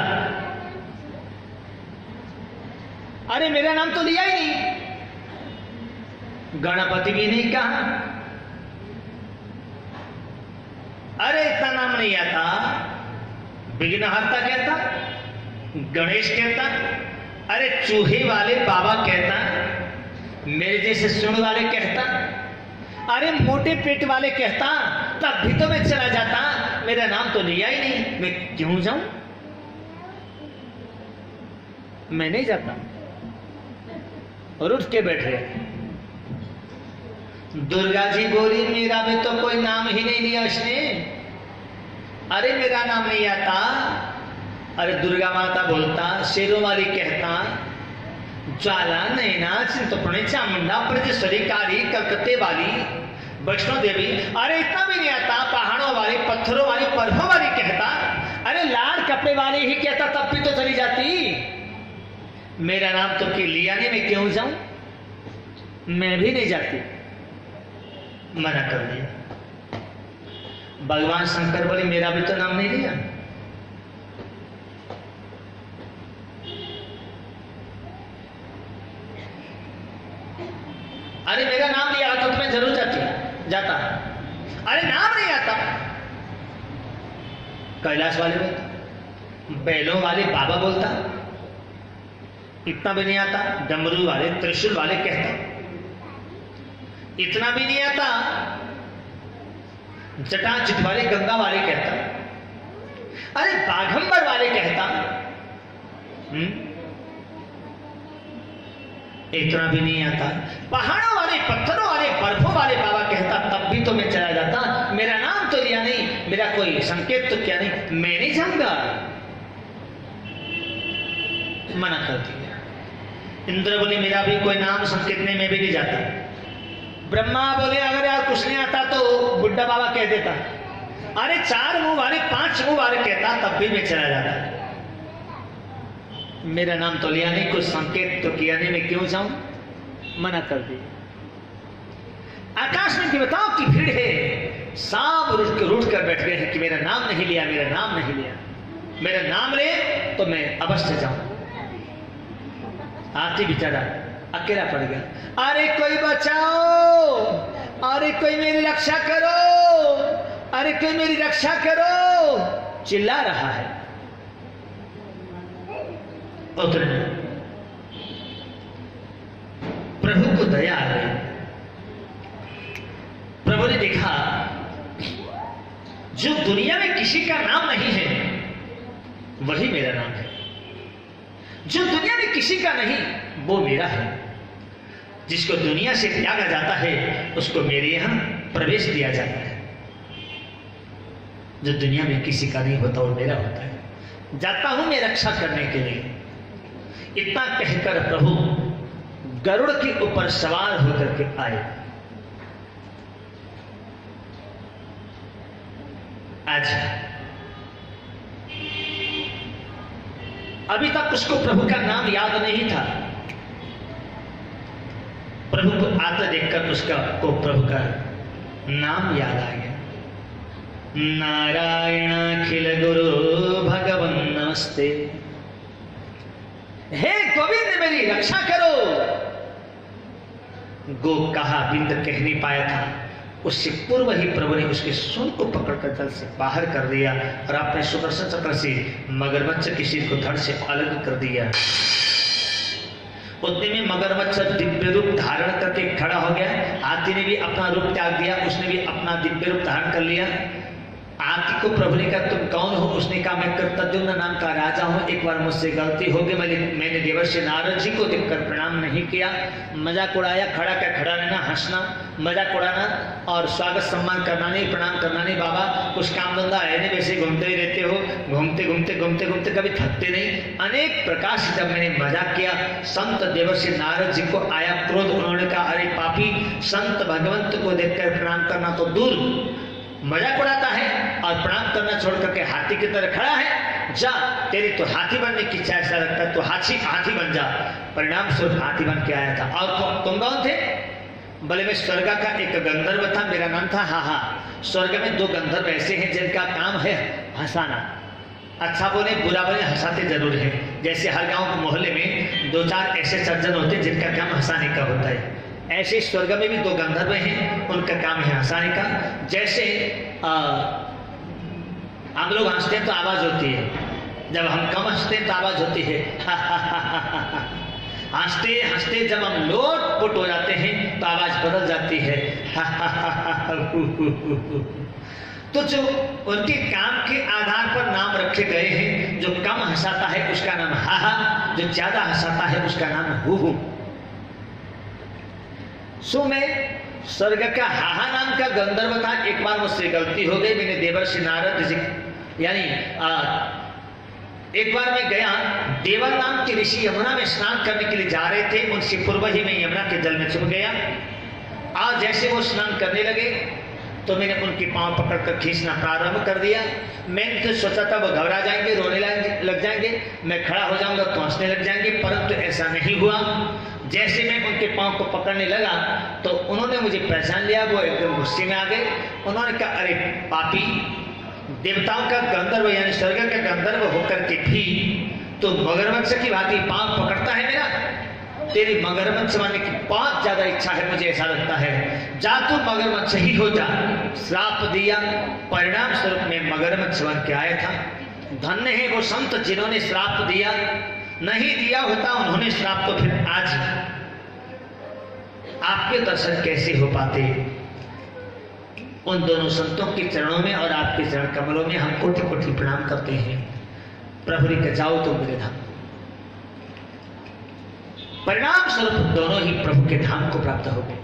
अरे मेरा नाम तो लिया ही नहीं। गणपति भी नहीं कहा। अरे इतना नाम नहीं आता। विघ्नहर्ता कहता, गणेश कहता, अरे चूहे वाले बाबा कहता, मेरे जैसे सुन वाले कहता, अरे मोटे पेट वाले कहता, तब भी तो मैं चला जाता। मेरा नाम तो लिया ही नहीं, मैं क्यों जाऊं? मैं नहीं जाता। और उठ के बैठ गए। दुर्गा जी बोली मेरा भी तो कोई नाम ही नहीं लिया उसने। अरे मेरा नाम नहीं आता। अरे दुर्गा माता बोलता, शेरों वाली कहता, ज्वाला नैना चिंतपूर्णी चामुंडा ब्रजेश्वरी काली कलकत्ते वाली वैष्णो देवी। अरे इतना भी नहीं आता। पहाड़ों वाली, पत्थरों वाली, पर्वों वाली कहता। अरे लाल कपड़े वाली ही कहता तब भी तो चली जाती। मेरा नाम तो के लिया नहीं, मैं क्यों जाऊं? मैं भी नहीं जाती। मना कर दिया। भगवान शंकर बोले मेरा भी तो नाम नहीं लिया। अरे मेरा नाम लिया तो मैं जरूर जाता। अरे नाम नहीं आता। कैलाश वाले बोलता, बैलों वाले बाबा बोलता, इतना भी नहीं आता। डमरू वाले, त्रिशूल वाले कहता, इतना भी नहीं आता। जटाजट वाले, गंगा वाले कहता। अरे बाघंबर वाले कहता, इतना भी नहीं आता। पहाड़ों वाले, पत्थरों वाले, बर्फों वाले बाबा कहता तब भी तो मैं चला जाता। मेरा नाम तो लिया नहीं, मेरा कोई संकेत तो क्या नहीं, मैं नहीं जाऊंगा। मना कर दिया। इंद्र बोले मेरा भी कोई नाम संकेत नहीं, मैं भी नहीं जाता। ब्रह्मा बोले अगर यार कुछ नहीं आता तो बुड्ढा बाबा कह देता। अरे 4 मुंह वाले, 5 मुंह वाले कहता तब भी मैं चला जाता। मेरा नाम तो लिया नहीं, कुछ संकेत तो किया नहीं, मैं क्यों जाऊं? मना कर दिया। आकाश में देवताओं की भीड़ है, सब रूठ कर बैठ गए हैं कि मेरा नाम नहीं लिया, मेरा नाम नहीं लिया। मेरा नाम ले तो मैं अवश्य जाऊं। हाथी बेचारा अकेला पड़ गया। अरे कोई बचाओ, अरे कोई मेरी रक्षा करो, अरे कोई मेरी रक्षा करो, चिल्ला रहा है। उतरे। प्रभु को दया आ गई। प्रभु ने देखा जो दुनिया में किसी का नाम नहीं है वही मेरा नाम है। जो दुनिया में किसी का नहीं वो मेरा है। जिसको दुनिया से त्यागा जाता है उसको मेरे यहां प्रवेश दिया जाता है। जो दुनिया में किसी का नहीं होता वो मेरा होता है। जाता हूं मैं रक्षा करने के लिए। इतना कहकर प्रभु गरुड़ के ऊपर सवार होकर के आए। आज अभी तक उसको प्रभु का नाम याद नहीं था। प्रभु को आते देखकर उसका को प्रभु का नाम याद आ गया। नारायण अखिल गुरु भगवन नमस्ते। हे गोविंद मेरी रक्षा करो। गो कहा बिंद कह नहीं पाया था, उससे पूर्व ही प्रभु ने उसके सूंड को पकड़कर जल से बाहर कर दिया और अपने सुदर्शन चक्र से मगरमच्छ के सिर को धड़ से अलग कर दिया। उतने में मगरमच्छ दिव्य रूप धारण करके खड़ा हो गया। हाथी ने भी अपना रूप त्याग दिया, उसने भी अपना दिव्य रूप धारण कर लिया। हाथी को प्रभु ने कहा तुम कौन हो? उसने कहा मैं कृतद्युम्न नाम का राजा हूं। एक बार मुझसे गलती हो गई, मैंने देवर्षि नारद जी को देखकर प्रणाम नहीं किया। मजाक उड़ाया। खड़ा क्या खड़ा रहना, हंसना, मजाक उड़ाना और स्वागत सम्मान करना नहीं, प्रणाम करना नहीं। बाबा कुछ काम धंधा है नहीं, वैसे घूमते ही रहते हो, घूमते घूमते घूमते घूमते कभी थकते नहीं। अनेक प्रकार से जब मैंने मजाक किया, संत देवर्षि नारद जी को आया क्रोध। उन्होंने कहा अरे पापी, संत भगवंत को देखकर प्रणाम करना तो दूर, मजाक उड़ाता है और प्रणाम करना छोड़ करके हाथी की तरह खड़ा है। जा, तेरी तो हाथी बनने की इच्छा ऐसा लगता है तो हाथी बन जा। परिणाम स्वरूप हाथी बन के आया था। और तुम कौन थे? बोले मैं स्वर्ग का एक गंधर्व था, मेरा नाम था हाहा। स्वर्ग में 2 गंधर्व ऐसे हैं जिनका काम है हंसाना। अच्छा बोले बुरा बोले हंसाते जरूर है। जैसे हर गांव मोहल्ले में 2-4 ऐसे सज्जन होते हैं जिनका काम हंसाने का होता है, ऐसे स्वर्ग में भी 2 गंधर्व हैं, उनका काम है हंसाने का। जैसे हम लोग हंसते हैं तो आवाज होती है, जब हम कम हंसते हैं तो आवाज होती है हंसते हंसते जब हम लोटपोट हो जाते हैं तो आवाज बदल जाती है तो जो उनके काम के आधार पर नाम रखे गए हैं। जो कम हंसाता है उसका नाम हाहा, जो ज्यादा हंसाता है उसका नाम हु। सो मैं स्वर्ग का हाहा नाम का गंधर्व था। एक बार मुझसे गलती हो गई, मैंने देवर्षि नारद जी यानी एक बार मैं गया, देवर नाम के ऋषि यमुना में स्नान करने के लिए जा रहे थे, उनसे पूर्व ही मैं यमुना के जल में छुप गया। आज जैसे वो स्नान करने लगे तो मैंने उनके पांव पकड़कर खींचना प्रारंभ कर दिया। मैंने तो सोचा था वो घबरा जाएंगे, रोने लग जाएंगे, मैं खड़ा हो जाऊंगा तो हंसने लग जाएंगे, परंतु ऐसा नहीं हुआ। जैसे मैं उनके पांव को पकड़ने लगा तो उन्होंने मुझे पहचान लिया। वो एकदम गुस्से में आ गए। उन्होंने कहा, अरे पापी, देवताओं का गंधर्व यानी स्वर्ग का गंधर्व होकर के भी तो मगरमच्छ की भांति पांव पकड़ता है मेरा। तेरी मगरमच्छ बनने की बहुत ज्यादा इच्छा है, मुझे ऐसा लगता है। जा तू मगरमच्छ ही हो जा। श्राप दिया, परिणाम स्वरूप में मगरमच्छ बन के आया था। धन्य है वो संत जिन्होंने श्राप दिया, नहीं दिया होता उन्होंने श्राप तो फिर आज आपके दर्शन कैसे हो पाते। उन दोनों संतों के चरणों में और आपके चरण कमलों में हम कोटि कोटि प्रणाम करते हैं। प्रभु रे जाओ तो मेरे धाम। परिणाम स्वरूप दोनों ही प्रभु के धाम को प्राप्त हो गए।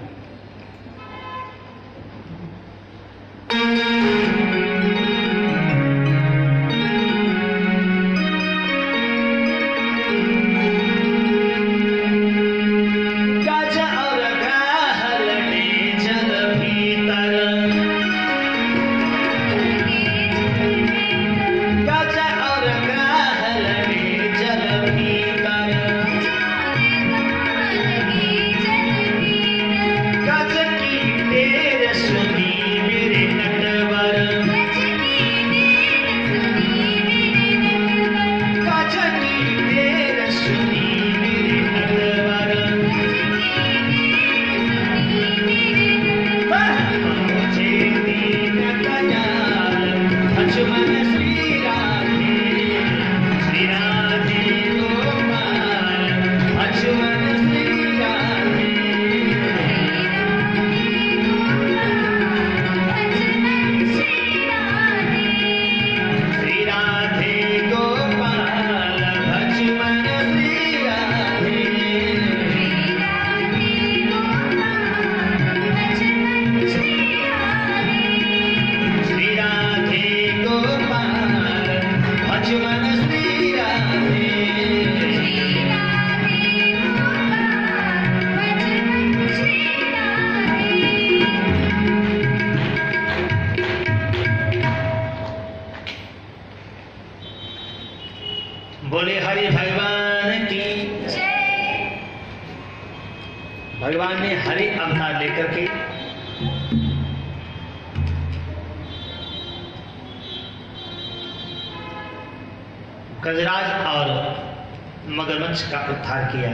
बोले हरि भगवान की जय। भगवान ने हरि अवतार लेकर के गजराज और मगरमच्छ का उद्धार किया।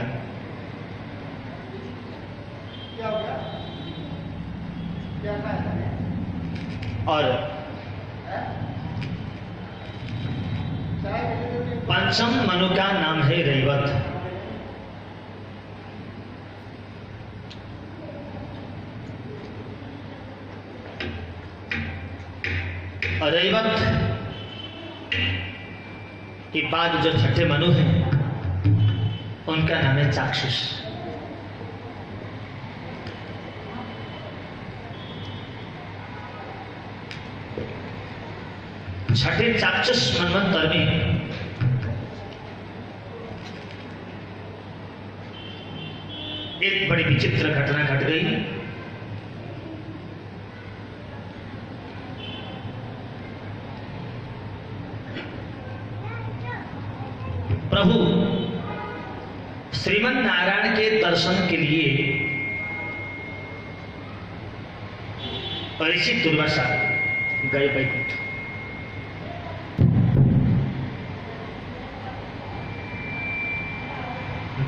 और पंचम मनु का नाम है रैवत। और रैवत के बाद जो छठे मनु हैं उनका नाम है चाक्षुष। छठे चाक्षुष मनवंतर में एक बड़ी विचित्र घटना घट गई। प्रभु श्रीमन नारायण के दर्शन के लिए ऋषि दुर्वासा गए वैकुंठ।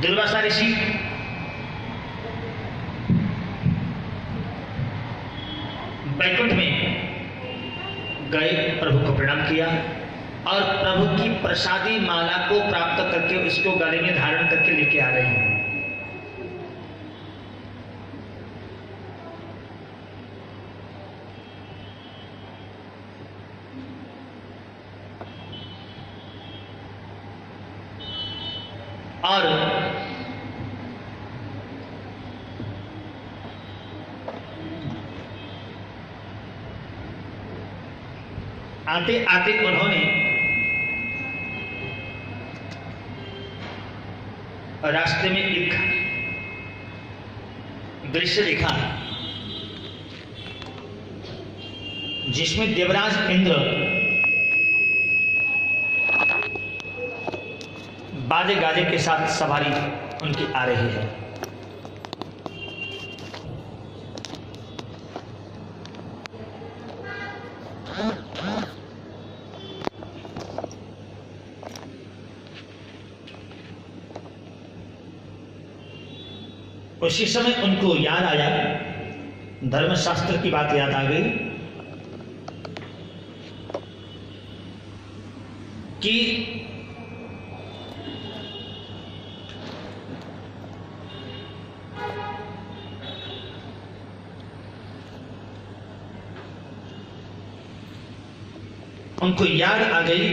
दुर्वासा ऋषि वैकुंठ में गए, प्रभु को प्रणाम किया और प्रभु की प्रसादी माला को प्राप्त करके उसको गले में धारण करके लेके आ रहे हैं। और आते आते उन्होंने रास्ते में एक दृश्य देखा जिसमें देवराज इंद्र बाजे गाजे के साथ सवारी उनकी आ रही है। उसी समय उनको याद आया, धर्मशास्त्र की बात याद आ गई कि उनको याद आ गई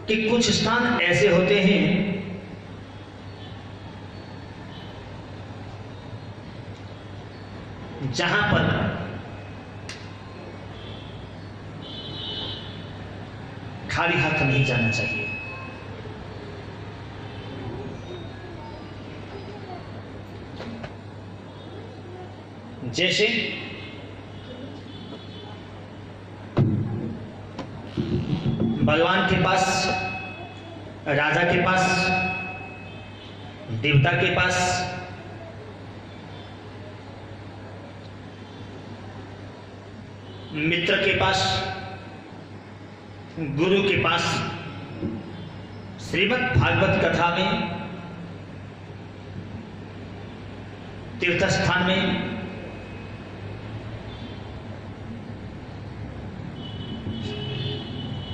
कि कुछ स्थान ऐसे होते हैं जहां पर खाली हाथ नहीं जाना चाहिए। जैसे भगवान के पास, राजा के पास, देवता के पास, मित्र के पास, गुरु के पास, श्रीमद् भागवत कथा में, तीर्थ स्थान में,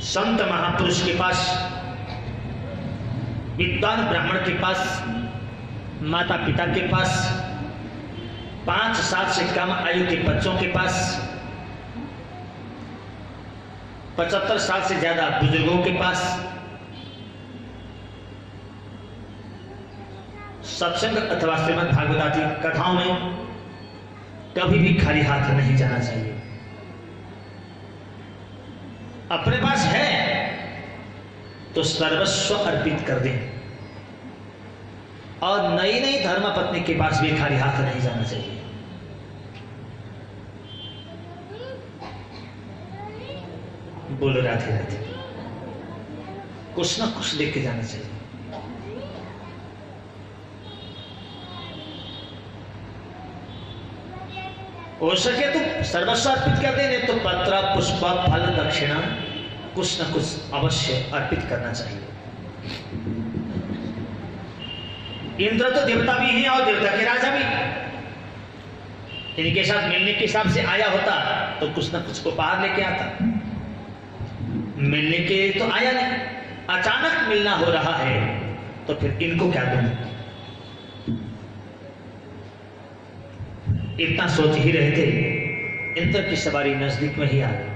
संत महापुरुष के पास, विद्वान ब्राह्मण के पास, माता पिता के पास, 5 साल से कम आयु के बच्चों के पास, 75 साल से ज्यादा बुजुर्गों के पास, सत्संग अथवा श्रीमद् भागवत आदि कथाओं में कभी भी खाली हाथ नहीं जाना चाहिए। अपने पास है तो सर्वस्व अर्पित कर दें, और नई नई धर्मपत्नी के पास भी खाली हाथ नहीं जाना चाहिए। बोलो राधे राधे। कुछ ना कुछ लेके जाना चाहिए। हो सके तो सर्वस्व अर्पित कर देने, तो पत्र पुष्प फल दक्षिणा कुछ न कुछ अवश्य अर्पित करना चाहिए। इंद्र तो देवता भी हैं और देवता के राजा भी। इनके साथ मिलने के हिसाब से आया होता तो कुछ न कुछ उपहार लेके आता। मिलने के तो आया नहीं, अचानक मिलना हो रहा है तो फिर इनको क्या दूं? इतना सोच ही रहे थे, इंद्र की सवारी नजदीक में ही आ गई।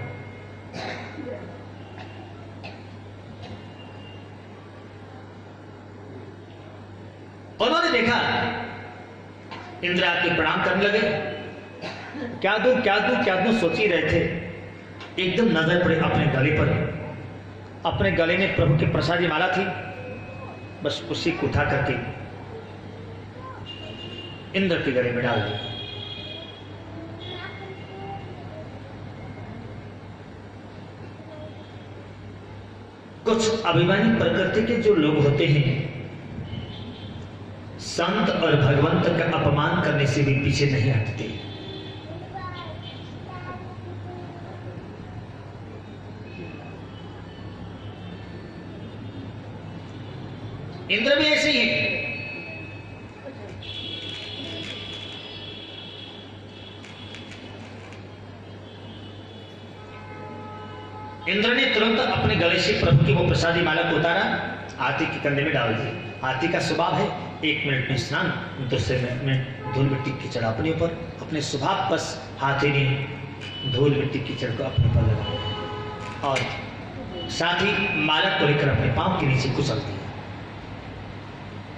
उन्होंने देखा इंद्र आके प्रणाम करने लगे। क्या दूं क्या दूं क्या दूं सोच ही रहे थे, एकदम नजर पड़े अपने गले पर। अपने गले में प्रभु की प्रसादी माला थी, बस उसी को उठा करके इंद्र के गले में डाल दी। कुछ अभिमानी प्रकृति के जो लोग होते हैं, संत और भगवंत का अपमान करने से भी पीछे नहीं हटते। इंद्र भी ऐसे ही है। इंद्र ने तुरंत अपने गले से प्रभु की वो प्रसादी माला को उतारा, हाथी के कंधे में डाल दी। हाथी का स्वभाव है 1 मिनट में स्नान, दूसरे मिनट में धूल मिट्टी कीचड़ अपने ऊपर। अपने स्वभाव बस हाथी ने धूल मिट्टी कीचड़ को अपने ऊपर लगाया और साथ ही माला को लेकर अपने पांव के नीचे कुचल दिया।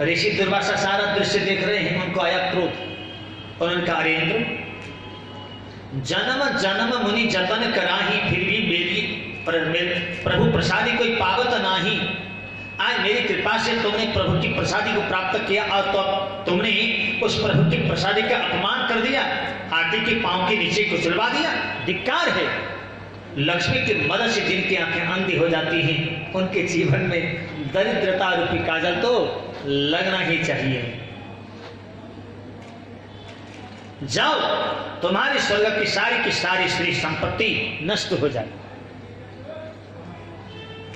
ऋषि दुर्वासा सारा दृश्य देख रहे हैं, उनको आया क्रोध और उनका अरे इंद्र, जन्म जन्म मुनि जतन कराही, फिर भी मेरी प्रभु प्रसादी कोई पावत नाही। आज मेरी कृपा से तुमने प्रभु की प्रसादी को प्राप्त किया और तो तुमने उस प्रभु की प्रसादी का अपमान कर दिया, हाथी के पांव के नीचे कुचलवा दिया। धिक्कार है। लक्ष्मी की मदद से जिनकी आंखें अंधी हो जाती हैं, उनके जीवन में दरिद्रता रूपी काजल तो लगना ही चाहिए। जाओ, तुम्हारी स्वर्ग की सारी स्त्री संपत्ति नष्ट हो जाए।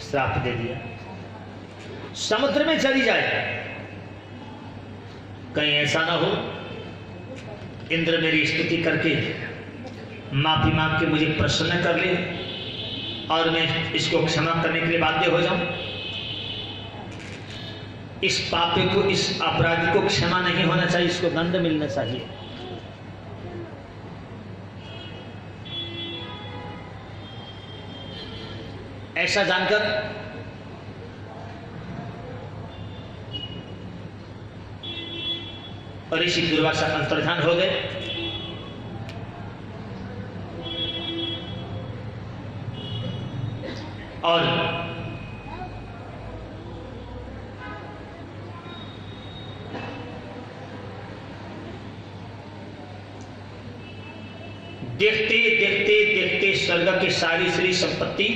श्राप दे दिया, समुद्र में चली जाए। कहीं ऐसा ना हो इंद्र मेरी स्तुति करके माफी मांग के मुझे प्रसन्न कर ले और मैं इसको क्षमा करने के लिए बाध्य हो जाऊं। इस पापी को, इस अपराधी को क्षमा नहीं होना चाहिए, इसको दंड मिलना चाहिए। ऐसा जानकर ऋषि दुर्वासा अंतर्धान हो गए। और देखते देखते देखते स्वर्ग की सारी श्री संपत्ति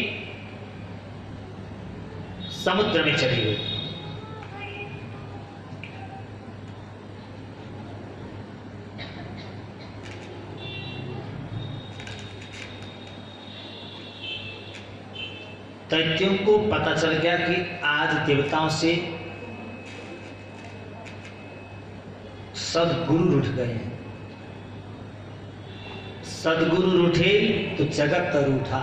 समुद्र में चली गई। दैत्यों को पता चल गया कि आज देवताओं से सदगुरु रूठ गए हैं। सदगुरु रूठे तो जगत रूठा।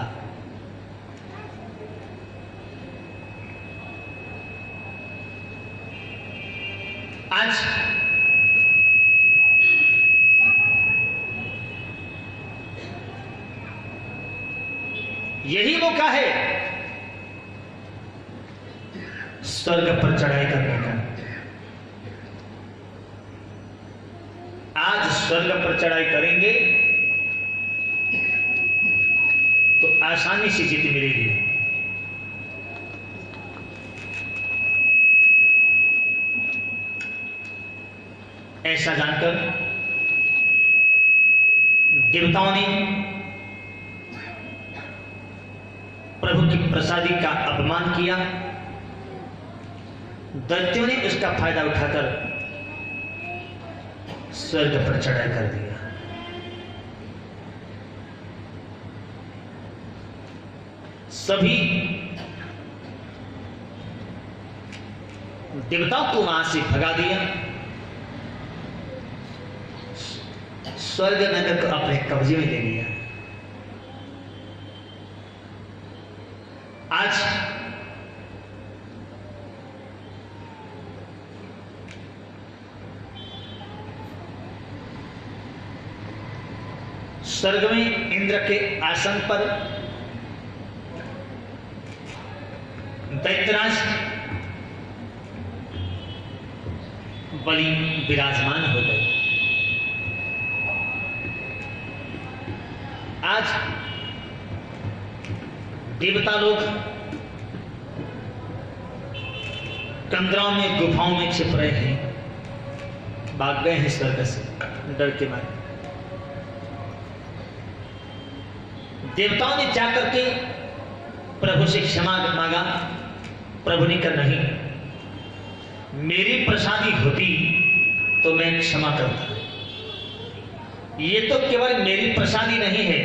आज यही मौका है स्वर्ग पर चढ़ाई करने का। आज स्वर्ग पर चढ़ाई करेंगे तो आसानी से जीत मिलेगी। ऐसा जानकर देवताओं ने प्रभु की प्रसादी का अपमान किया। दैत्यों ने उसका फायदा उठाकर स्वर्ग पर चढ़ाई कर दिया। सभी देवताओं को वहां से भगा दिया। स्वर्ग नगर को अपने कब्जे में ले लिया। आज स्वर्ग में इंद्र के आसन पर दैत्यराज बलि विराजमान हो गए। आज देवता लोग कंदराओं में, गुफाओं में छिप रहे हैं, भाग गए हैं स्वर्ग से डर के मारे। देवताओं ने जाकर के प्रभु से क्षमा मांगा। प्रभु ने कहा नहीं, मेरी प्रसादी होती तो मैं क्षमा करता। ये तो केवल मेरी प्रसादी नहीं है,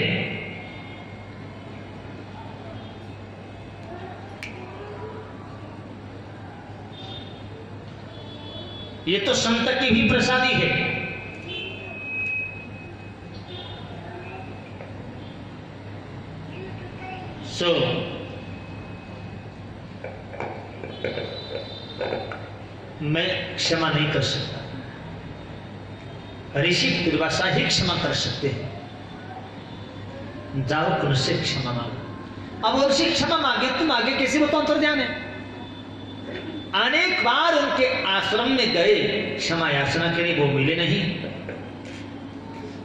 ये तो संत की भी प्रसादी है। सो मैं क्षमा नहीं कर सकता। ऋषि दुर्वासा ही क्षमा कर सकते हैं। जाओ उनसे क्षमा मांगो। अब उनसे क्षमा मांगे, तुम आगे कैसे बताओ अंतर्ध्यान है। अनेक बार उनके आश्रम में गए, क्षमा याचना के लिए वो मिले नहीं।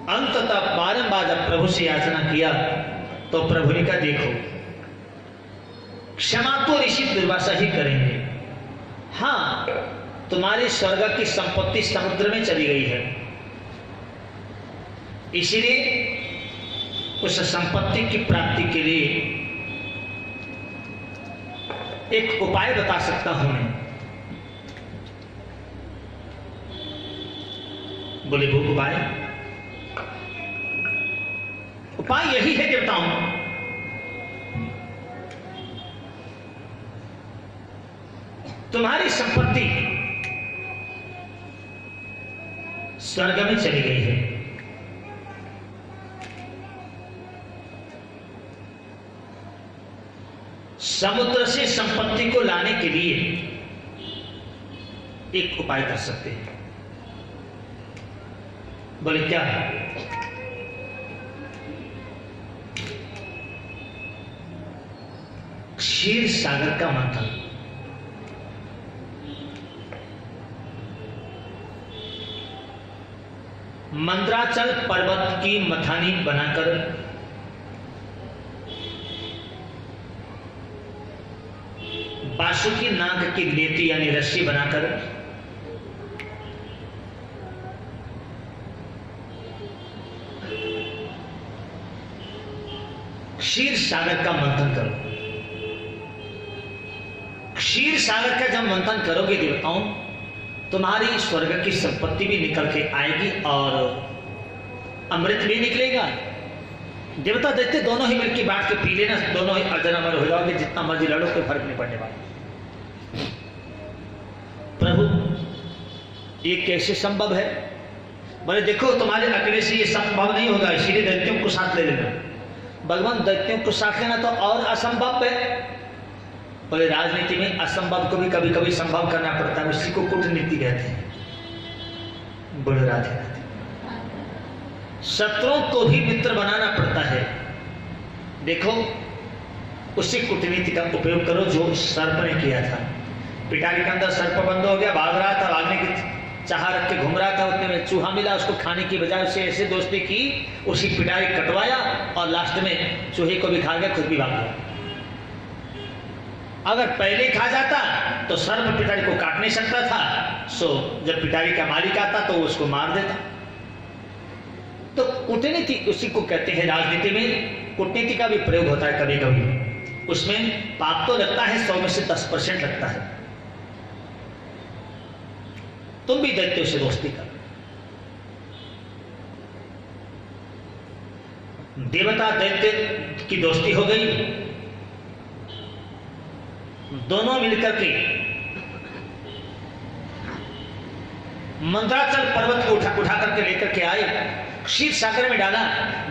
अंततः बारंबार जब प्रभु से याचना किया तो प्रभु ने कहा, देखो क्षमा तो ऋषि दुर्वासा ही करेंगे, हाँ तुम्हारी स्वर्ग की संपत्ति समुद्र में चली गई है, इसीलिए उस संपत्ति की प्राप्ति के लिए एक उपाय बता सकता हूं मैं। बोले वो उपाय यही है देवताओं, तुम्हारी संपत्ति स्वर्ग में चली गई है, समुद्र से संपत्ति को लाने के लिए एक उपाय कर सकते हैं। बोले क्या? क्षीर सागर का मंथन। मंद्राचल पर्वत की मथानी बनाकर बासुकी नाग की नेति यानी रस्सी बनाकर क्षीर सागर का मंथन करो। क्षीर सागर का जब मंथन करोगे देवताओं, तुम्हारी स्वर्ग की संपत्ति भी निकल के आएगी और अमृत भी निकलेगा। देवता दैत्य दोनों ही मिलकर बांट के पी लेना, दोनों ही अर्जन अमर हो जाओगे, जितना मर्जी लड़ो कोई फर्क नहीं पड़ने वाला। प्रभु ये कैसे संभव है? बोले देखो तुम्हारे अकेले से ये संभव नहीं होगा, इसीलिए दैत्यों को साथ ले लेना। भगवान दैत्यों को साथ लेना तो और असंभव है। बोले राजनीति में असंभव को भी कभी कभी संभव करना पड़ता है, उसी को कूटनीति कहते हैं। बोले राधे राधे। शत्रुओं को भी मित्र बनाना पड़ता है। देखो उसी कूटनीति का उपयोग करो जो सर्प ने किया था। पिटारी के अंदर सर्प बंद हो गया, भाग रहा था, भागने की चाह रख के घूम रहा था, उतने में चूहा मिला, उसको खाने की बजाय उससे ऐसे दोस्ती की, उसी पिटारी कटवाया और लास्ट में चूहे को भी खा गया, खुद भी भाग गया। अगर पहले खा जाता तो सर्प पिटारी को काट नहीं सकता था, सो जब पिटारी का मालिक आता तो उसको मार देता। तो कूटनीति उसी को कहते हैं। राजनीति में कूटनीति का भी प्रयोग होता है कभी कभी, उसमें पाप तो लगता है 100 में से 10% लगता है। तुम भी दैत्यों से दोस्ती कर। देवता दैत्य की दोस्ती हो गई, दोनों मिलकर के मंद्राचल पर्वत को उठा करके लेकर के आए, क्षीर सागर में डाला,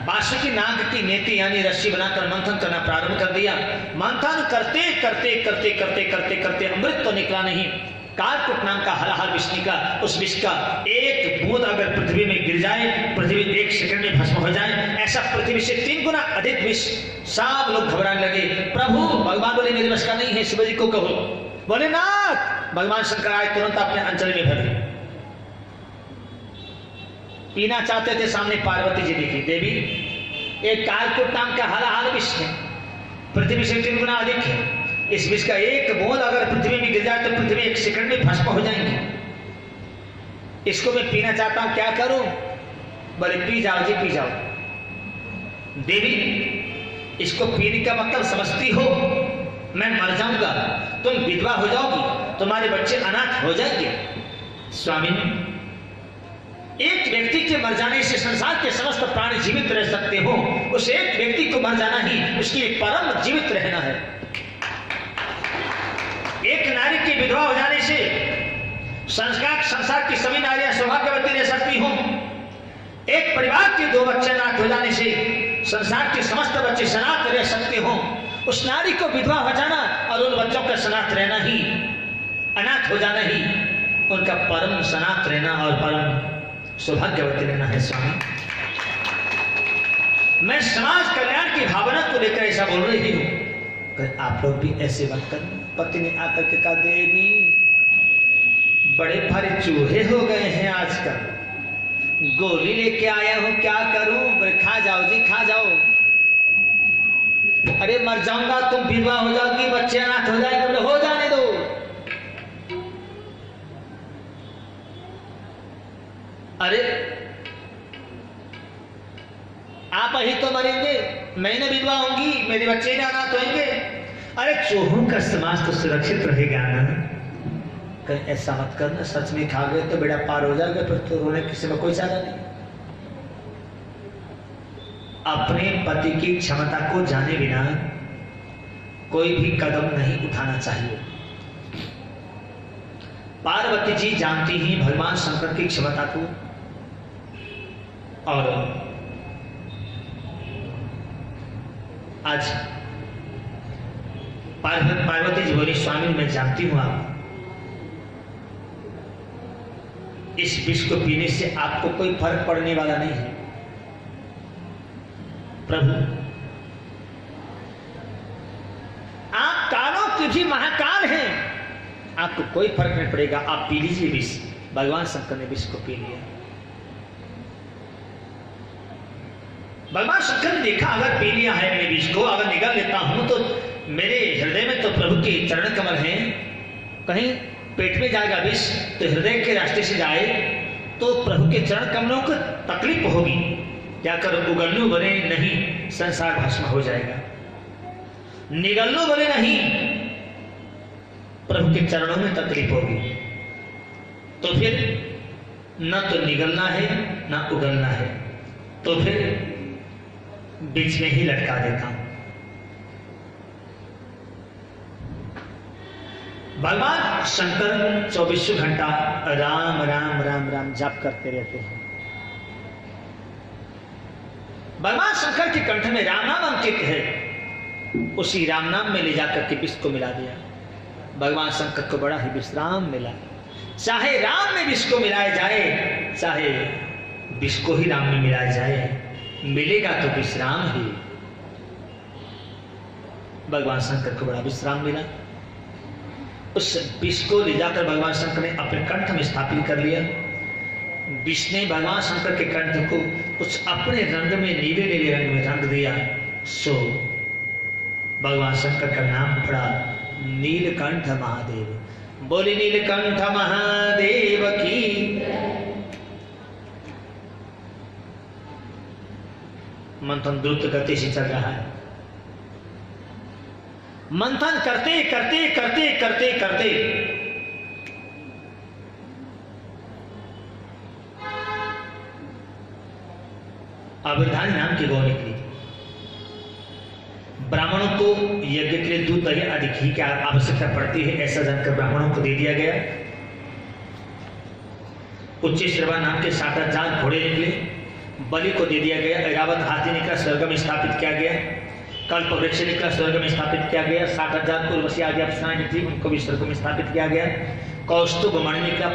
बासुकी नाग की नेति यानी रस्सी बनाकर मंथन करना प्रारंभ कर दिया। मंथन करते करते करते करते करते करते अमृत तो निकला नहीं। कालकूट नाम का हलाहल विष निकला। उस विष का एक बूंद अगर पृथ्वी में गिर जाए, पृथ्वी 1 सेकंड में भस्म हो जाए, ऐसा पृथ्वी से 3 गुना अधिक विष। सब लोग घबराने लगे। प्रभु भगवान बोले मेरे बस का नहीं है, शिव जी को कहो। बोले नाथ, भगवान शंकर आए, तुरंत अपने अंचल में भर दिए। पीना चाहते थे, सामने पार्वती जी देखी, देवी एक कालकूट नाम का हलाहल विष है, पृथ्वी से 3 गुना अधिक है। इस विष का एक बूंद अगर पृथ्वी में गिर जाए तो पृथ्वी 1 सेकंड में भस्म हो जाएंगे। इसको मैं पीना चाहता हूं, क्या करूं? बोले पी जाओ जी, पी जाओ। देवी इसको पीने का मतलब समझती हो? मैं मर जाऊंगा, तुम विधवा हो जाओगी, तुम्हारे बच्चे अनाथ हो जाएंगे। स्वामी, एक व्यक्ति के मर जाने से संसार के समस्त प्राणी जीवित रह सकते हो, उस एक व्यक्ति को मर जाना ही उसके परम जीवित रहना है। एक नारी की विधवा हो जाने से संसार की सभी नारियां सौभाग्यवती रह सकती हो। एक परिवार के 2 बच्चे अनाथ हो जाने से संसार के समस्त बच्चे सनाथ रह सकते हो। उस नारी को विधवा हो जाना और उन बच्चों का सनाथ रहना ही, अनाथ हो जाना ही उनका परम सनाथ रहना और परम सौभाग्यवती रहना है। स्वामी, मैं समाज कल्याण की भावना को लेकर ऐसा बोल रही हूं। आप लोग भी ऐसे बात करें। पति ने आकर के कहा, देवी बड़े भारी चूहे हो गए हैं आजकल, गोली लेके आया हूं, क्या करूं? बोले खा जाओ जी, खा जाओ। अरे मर जाऊंगा, तुम विधवा हो जाओगी, बच्चे अनाथ हो जाएंगे। बोले हो जाने दो। अरे आप ही तो मरेंगे, मैं न विधवा होंगी, मेरे बच्चे न अनाथ होंगे। अरे चूहों का समाज तो सुरक्षित रहेगा ना। कहीं ऐसा मत करना, सच में खा गए तो बेड़ा पार हो जाएगा, फिर तो रोने किसी में कोई चारा नहीं। अपने पति की क्षमता को जाने बिना कोई भी कदम नहीं उठाना चाहिए। पार्वती जी जानती ही भगवान शंकर की क्षमता को, और आज पार्वती जी बोली, स्वामी मैं जानती हूं आप इस विष को पीने से आपको कोई फर्क पड़ने वाला नहीं है। प्रभु आप कालों के भी महाकाल हैं, आपको कोई फर्क नहीं पड़ेगा, आप पी लीजिए विष। भगवान शंकर ने विष को पी लिया। भगवान शंकर ने देखा अगर पी लिया है मैंने विष को, अगर निगल लेता हूं तो मेरे हृदय में तो प्रभु के चरण कमल हैं, कहीं पेट में जाएगा विष तो हृदय के रास्ते से जाए तो प्रभु के चरण कमलों को तकलीफ होगी, क्या करो उगलनू बने नहीं, संसार भस्म हो जाएगा। निगलनू बने नहीं, प्रभु के चरणों में तकलीफ होगी, तो फिर न तो निगलना है न उगलना है, तो फिर बीच में ही लटका देता हूं। भगवान शंकर 24 घंटा राम राम राम राम जाप करते रहते हैं। भगवान शंकर के कंठ में राम नाम अंकित है, उसी राम नाम में ले जाकर के विष को मिला दिया। भगवान शंकर को बड़ा ही विश्राम मिला। चाहे राम में विष को मिलाया जाए, चाहे विष को ही राम में मिलाया जाए, मिलेगा तो विश्राम ही। भगवान शंकर को बड़ा विश्राम मिला। उस विष को ले जाकर भगवान शंकर ने अपने कंठ में स्थापित कर लिया। विष ने भगवान शंकर के कंठ को कुछ अपने रंग में, नीले नीले रंग में रंग दिया। सो भगवान शंकर का नाम पड़ा नीलकंठ महादेव। बोली नीलकंठ महादेव की। मंथन द्रुत गति से चल रहा है। मंथन करते करते करते करते करते अवधानी नाम की गौ निकली। ब्राह्मणों को यज्ञ के लिए दूध दही आदि घी की आवश्यकता पड़ती है, ऐसा जानकर ब्राह्मणों को दे दिया गया। उच्च श्रवा नाम के 7,000 घोड़े निकले, बलि को दे दिया गया। ऐरावत हाथी निकला, स्वर्ग में स्थापित किया गया। कल्प वृक्ष निकला, स्वर्ग में स्थापित किया गया। 7,000 उर्वशी आदि अप्सराएं थी, उनको भी स्वर्ग में स्थापित किया गया। कौस्तुभ मणि निकला,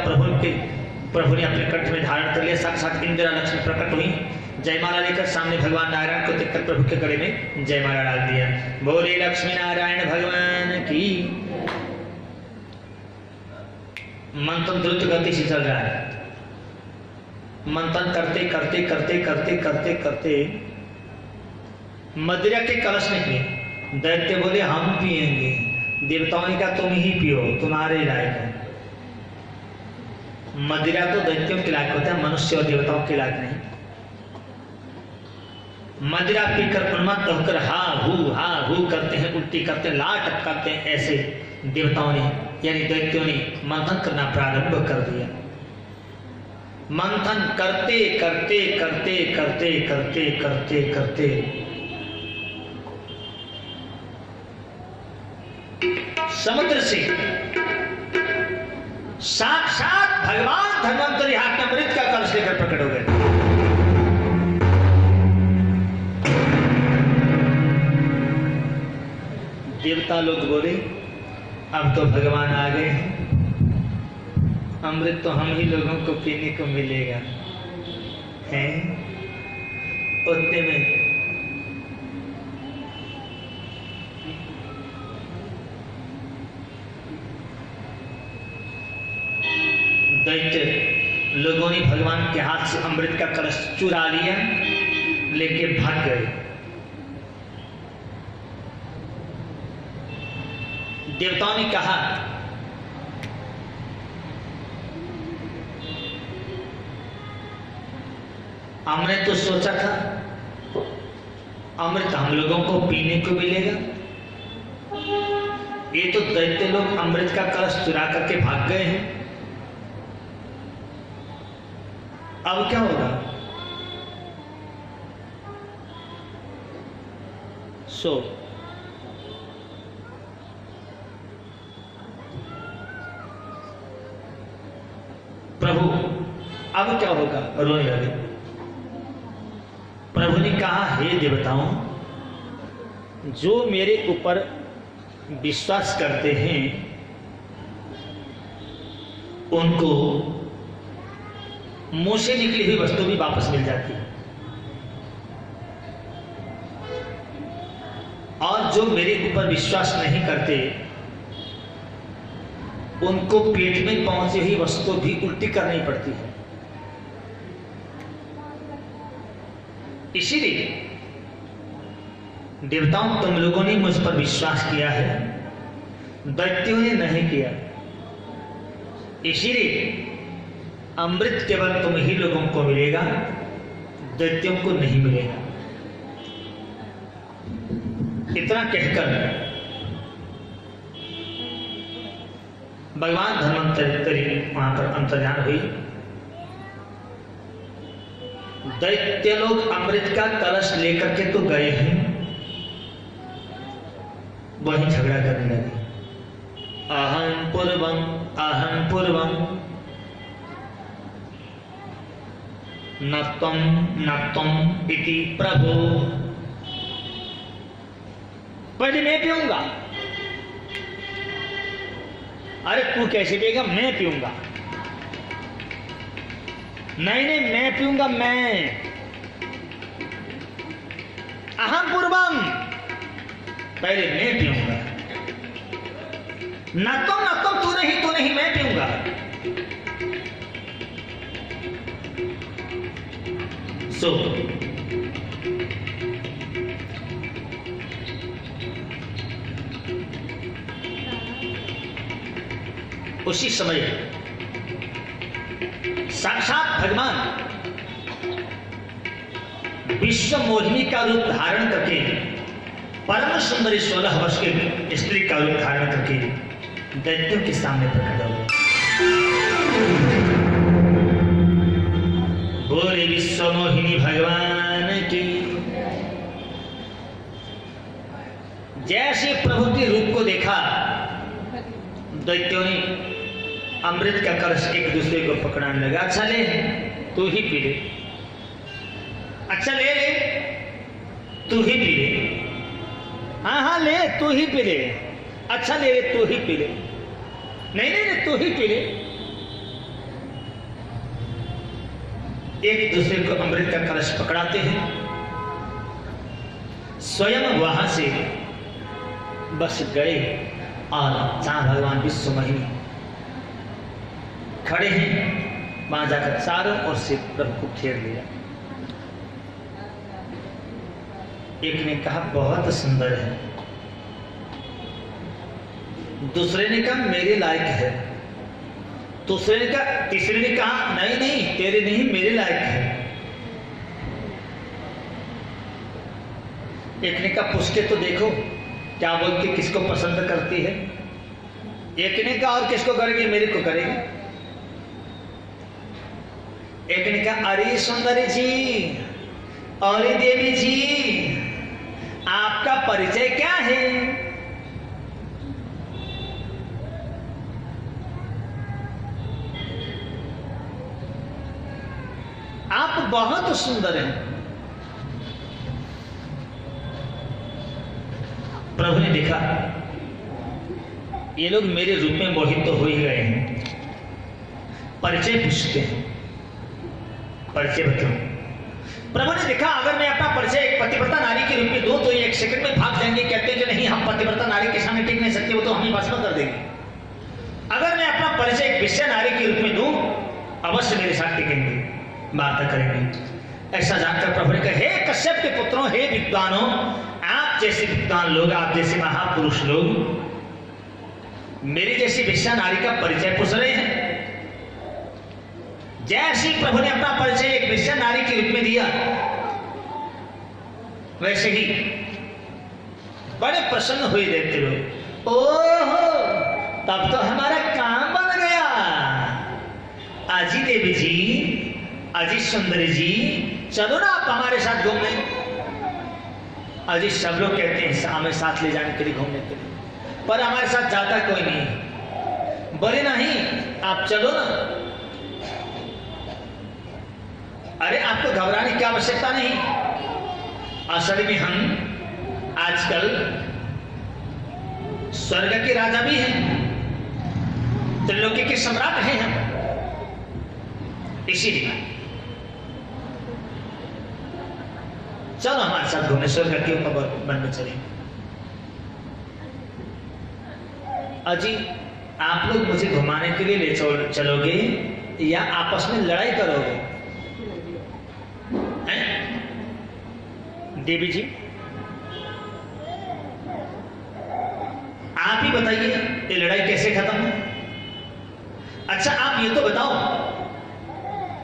प्रभु ने अपने कंठ में धारण कर लिया। साक्षात इंदिरा लक्ष्मी प्रकट हुई। जयमाला लेकर सामने भगवान नारायण को देखकर प्रभु के गले में जयमाला डाल दिया। बोले लक्ष्मी नारायण भगवान की। मंथन द्रुत गति से चल रहा है। मंथन करते करते करते करते करते करते मदिरा के कलश निकले। दैत्य बोले हम पिएंगे। देवताओं ने कहा तुम ही पियो, तुम्हारे लायक है। मदिरा तो दैत्यों के लायक होता है, मनुष्य और देवताओं के लायक नहीं। मदिरा पीकर उन्मत्त होकर हा हू करते हैं, उल्टी करते हैं, लाट करते हैं। ऐसे देवताओं ने यानी दैत्यों ने मंथन करना प्रारंभ कर दिया। मंथन करते करते करते करते करते करते करते समुद्र से साक्षात भगवान धन्वंतरी हाथ में अमृत का कलश लेकर प्रकट हो गए। देवता लोग बोले अब तो भगवान आ गए हैं, अमृत तो हम ही लोगों को पीने को मिलेगा। हैं उतने में दैत्य लोगों ने भगवान के हाथ से अमृत का कलश चुरा लिया, लेके भाग गए। देवताओं ने कहा हमने तो सोचा था अमृत हम लोगों को पीने को मिलेगा, ये तो दैत्य लोग अमृत का कलश चुरा करके भाग गए हैं, अब क्या होगा? प्रभु अब क्या होगा? रोने लगे। प्रभु ने कहा, हे देवताओं, जो मेरे ऊपर विश्वास करते हैं उनको मुंह से निकली हुई वस्तु भी वापस मिल जाती है, और जो मेरे ऊपर विश्वास नहीं करते उनको पेट में पहुंची हुई वस्तु भी उल्टी करनी पड़ती है। इसीलिए देवताओं, तुम लोगों ने मुझ पर विश्वास किया है, दैत्यों ने नहीं किया, इसीलिए अमृत केवल तुम ही लोगों को मिलेगा, दैत्यों को नहीं मिलेगा। इतना कहकर भगवान धन्वंतरी वहां पर अंतर्धान हुई। दैत्य लोग अमृत का कलश लेकर के तो गए हैं, वहीं झगड़ा करने लगे। अहं पूर्वम न त्वं इति प्रभु। पहले मैं पीऊंगा। अरे तू कैसे पिएगा? मैं पीऊंगा। नहीं मैं पीऊंगा, मैं। अहम पूर्वम, पहले मैं पीऊंगा। न तुम तू नहीं मैं पीऊंगा। उसी समय साक्षात भगवान विश्व मोहिनी का रूप धारण करके, परम सुंदरी 16 वर्ष के स्त्री का रूप धारण करके दैत्यों के सामने प्रकट हो गए। बोले विश्व मोहिनी भगवान की। जैसे प्रभु के रूप को देखा, दैत्यों ने अमृत का कलश एक दूसरे को पकड़ाने लगा। अच्छा ले, तू ही पी ले। अच्छा ले तू ही पी ले। हाँ ले, तू ही पी ले। अच्छा ले तू ही पी ले। नहीं तू ही पी ले। एक दूसरे को अमृत का कलश पकड़ाते हैं। स्वयं वहां से बस गए और जहां भगवान विश्व मोहिनी खड़े हैं, वहां जाकर चारों ओर से प्रभु को घेर लिया। एक ने कहा बहुत सुंदर है, दूसरे ने कहा मेरे लायक है, दूसरे ने कहा, तीसरे ने कहा नहीं तेरे नहीं मेरे लायक है। एक ने कहा पूछ के तो देखो क्या बोलती, किसको पसंद करती है। एक ने कहा और किसको करेगी? मेरे को करेगी। एक ने कहा अरे सुंदरी जी, अरे देवी जी, आपका परिचय क्या है? आप बहुत सुंदर हैं। प्रभु ने देखा ये लोग मेरे रूप में मोहित तो हो ही गए हैं, परिचय पूछते हैं, परिचय बताओ। प्रभु ने देखा अगर मैं अपना परिचय एक पतिव्रता नारी के रूप में दूं तो ये 1 सेकंड में भाग जाएंगे, कहते हैं कि नहीं हम पतिव्रता नारी के सामने टिक नहीं सकते, वो तो हमें भस्म कर देंगे। अगर मैं अपना परिचय एक विषय नारी के रूप में दूं अवश्य मेरे साथ टिकेंगे, वार्ता करेंगे। ऐसा जानकर प्रभु ने कहा, हे कश्यप के पुत्रों, हे विद्वानों, आप जैसे विद्वान लोग, आप जैसे महापुरुष लोग मेरी जैसी वेश्या नारी का परिचय पूछ रहे हैं। जैसे ही प्रभु ने अपना परिचय एक वेश्या नारी के रूप में दिया, वैसे ही बड़े प्रसन्न हुए देखते लोग। ओहो, तब तो हमारा काम बन गया। अजी देवी जी, अजी सुंदरी जी, चलो ना आप हमारे साथ घूमने। अजी सब लोग कहते हैं हमें साथ ले जाने के लिए, घूमने के लिए, पर हमारे साथ जाता कोई नहीं। बोले नहीं, आप चलो ना। अरे आपको घबराने की आवश्यकता नहीं। असल में हम आजकल स्वर्ग के राजा भी हैं, त्रिलोकी के सम्राट हैं हम, इसीलिए चलो हमारे साथ घूमने, स्वर्ग के ऊपर वन में चले। अजी आप लोग मुझे घुमाने के लिए ले चलोगे या आपस में लड़ाई करोगे? देवी जी आप ही बताइए, ये लड़ाई कैसे खत्म हो? अच्छा आप ये तो बताओ,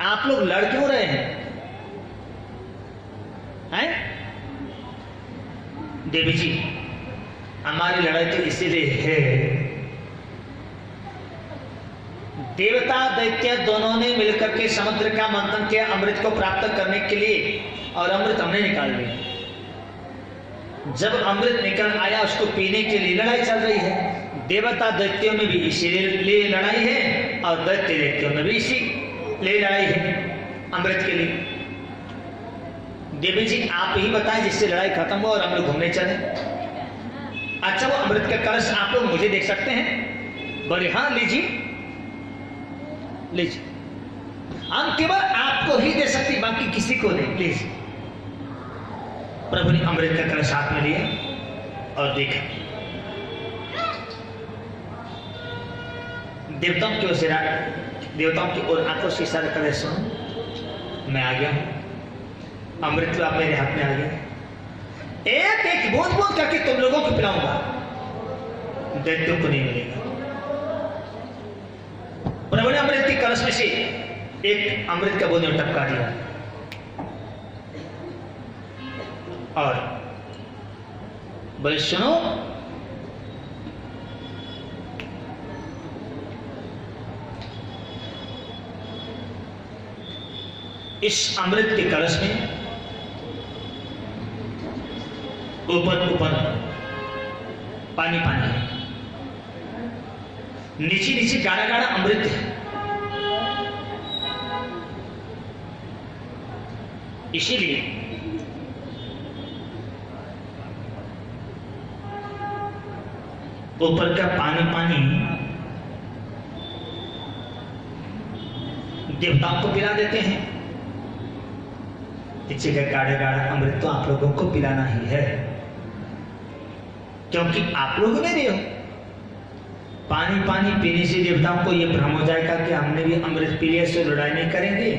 आप लोग लड़ क्यों रहे हैं? देवी जी हमारी लड़ाई तो इसीलिए है, देवता दैत्य दोनों ने मिलकर के समुद्र का मंथन किया अमृत को प्राप्त करने के लिए, और अमृत हमने निकाल लिया। जब अमृत निकल आया उसको पीने के लिए लड़ाई चल रही है। देवता दैत्यों में भी इसीलिए लड़ाई है, और दैत्य दैत्यों में भी इसीलिए लड़ाई है अमृत के लिए। देवी जी आप ही बताएं जिससे लड़ाई खत्म हो और हम लोग घूमने चले। अच्छा वो अमृत का कलश आप लोग मुझे देख सकते हैं? बोले हाँ लीजिए लीजिए, हम केवल आपको ही दे सकते, बाकी किसी को नहीं। प्लीज। प्रभु ने अमृत का कलश हाथ में लिया और देखा, देवताओं की ओर से, देवताओं की ओर आंखों से इशारा कर रहे, सुनो मैं आ गया हूं, अमृत तो आप मेरे हाथ में आ गया, एक एक बूंद बूंद करके तुम लोगों को पिलाऊंगा, दैत्यों को नहीं मिलेगा। प्रभु ने अमृत के कलश में से एक अमृत का बूंद टपका दिया और बोले सुनो, इस अमृत के कलश में ऊपर ऊपर पानी पानी है, नीचे नीचे गाढ़ा गाढ़ा अमृत है। इसीलिए ऊपर का पानी पानी देवताओं को पिला देते हैं, नीचे का गाढ़ा गाढ़ा अमृत तो आप लोगों को पिलाना ही है, क्योंकि आप लोग मेरे हो। पानी पानी पीने से देवताओं को यह भ्रम हो जाएगा कि हमने भी अमृत पी लिया, सो लड़ाई नहीं करेंगे।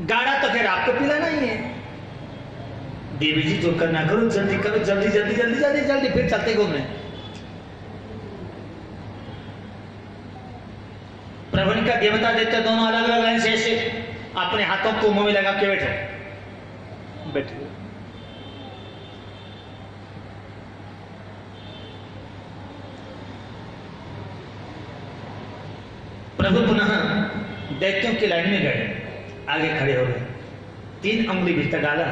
गाढ़ा तो खैर आपको पिलाना ही है। देवी जी जो करना करो, जल्दी करो, जल्दी जल्दी जल्दी जल्दी जल्दी, फिर चलते घूमने। प्रभु ने कहा देवता देवता दोनों अलग अलग लाइन से ऐसे अपने हाथों को मुंह में लगा के बैठो बैठो। प्रभु पुनः दैत्यों की लाइन में गए, आगे खड़े हो गए, 3 अंगुली भीतर डाला,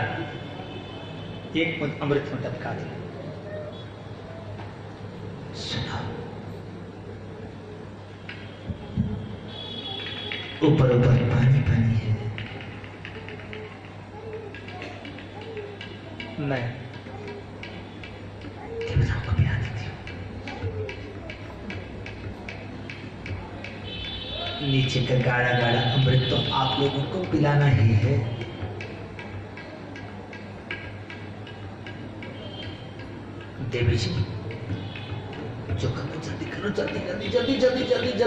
एक अमृत में टपका दिया। सुना ऊपर ऊपर पानी पानी है, मैं देवताओं को पिला देती हूँ। नीचे का गाढ़ा गाढ़ा अमृत तो आप लोगों को पिलाना ही है। देवी जी जो करो जल्दी करो, जल्दी जल्दी जल्दी जल्दी जल्दी जल्दी।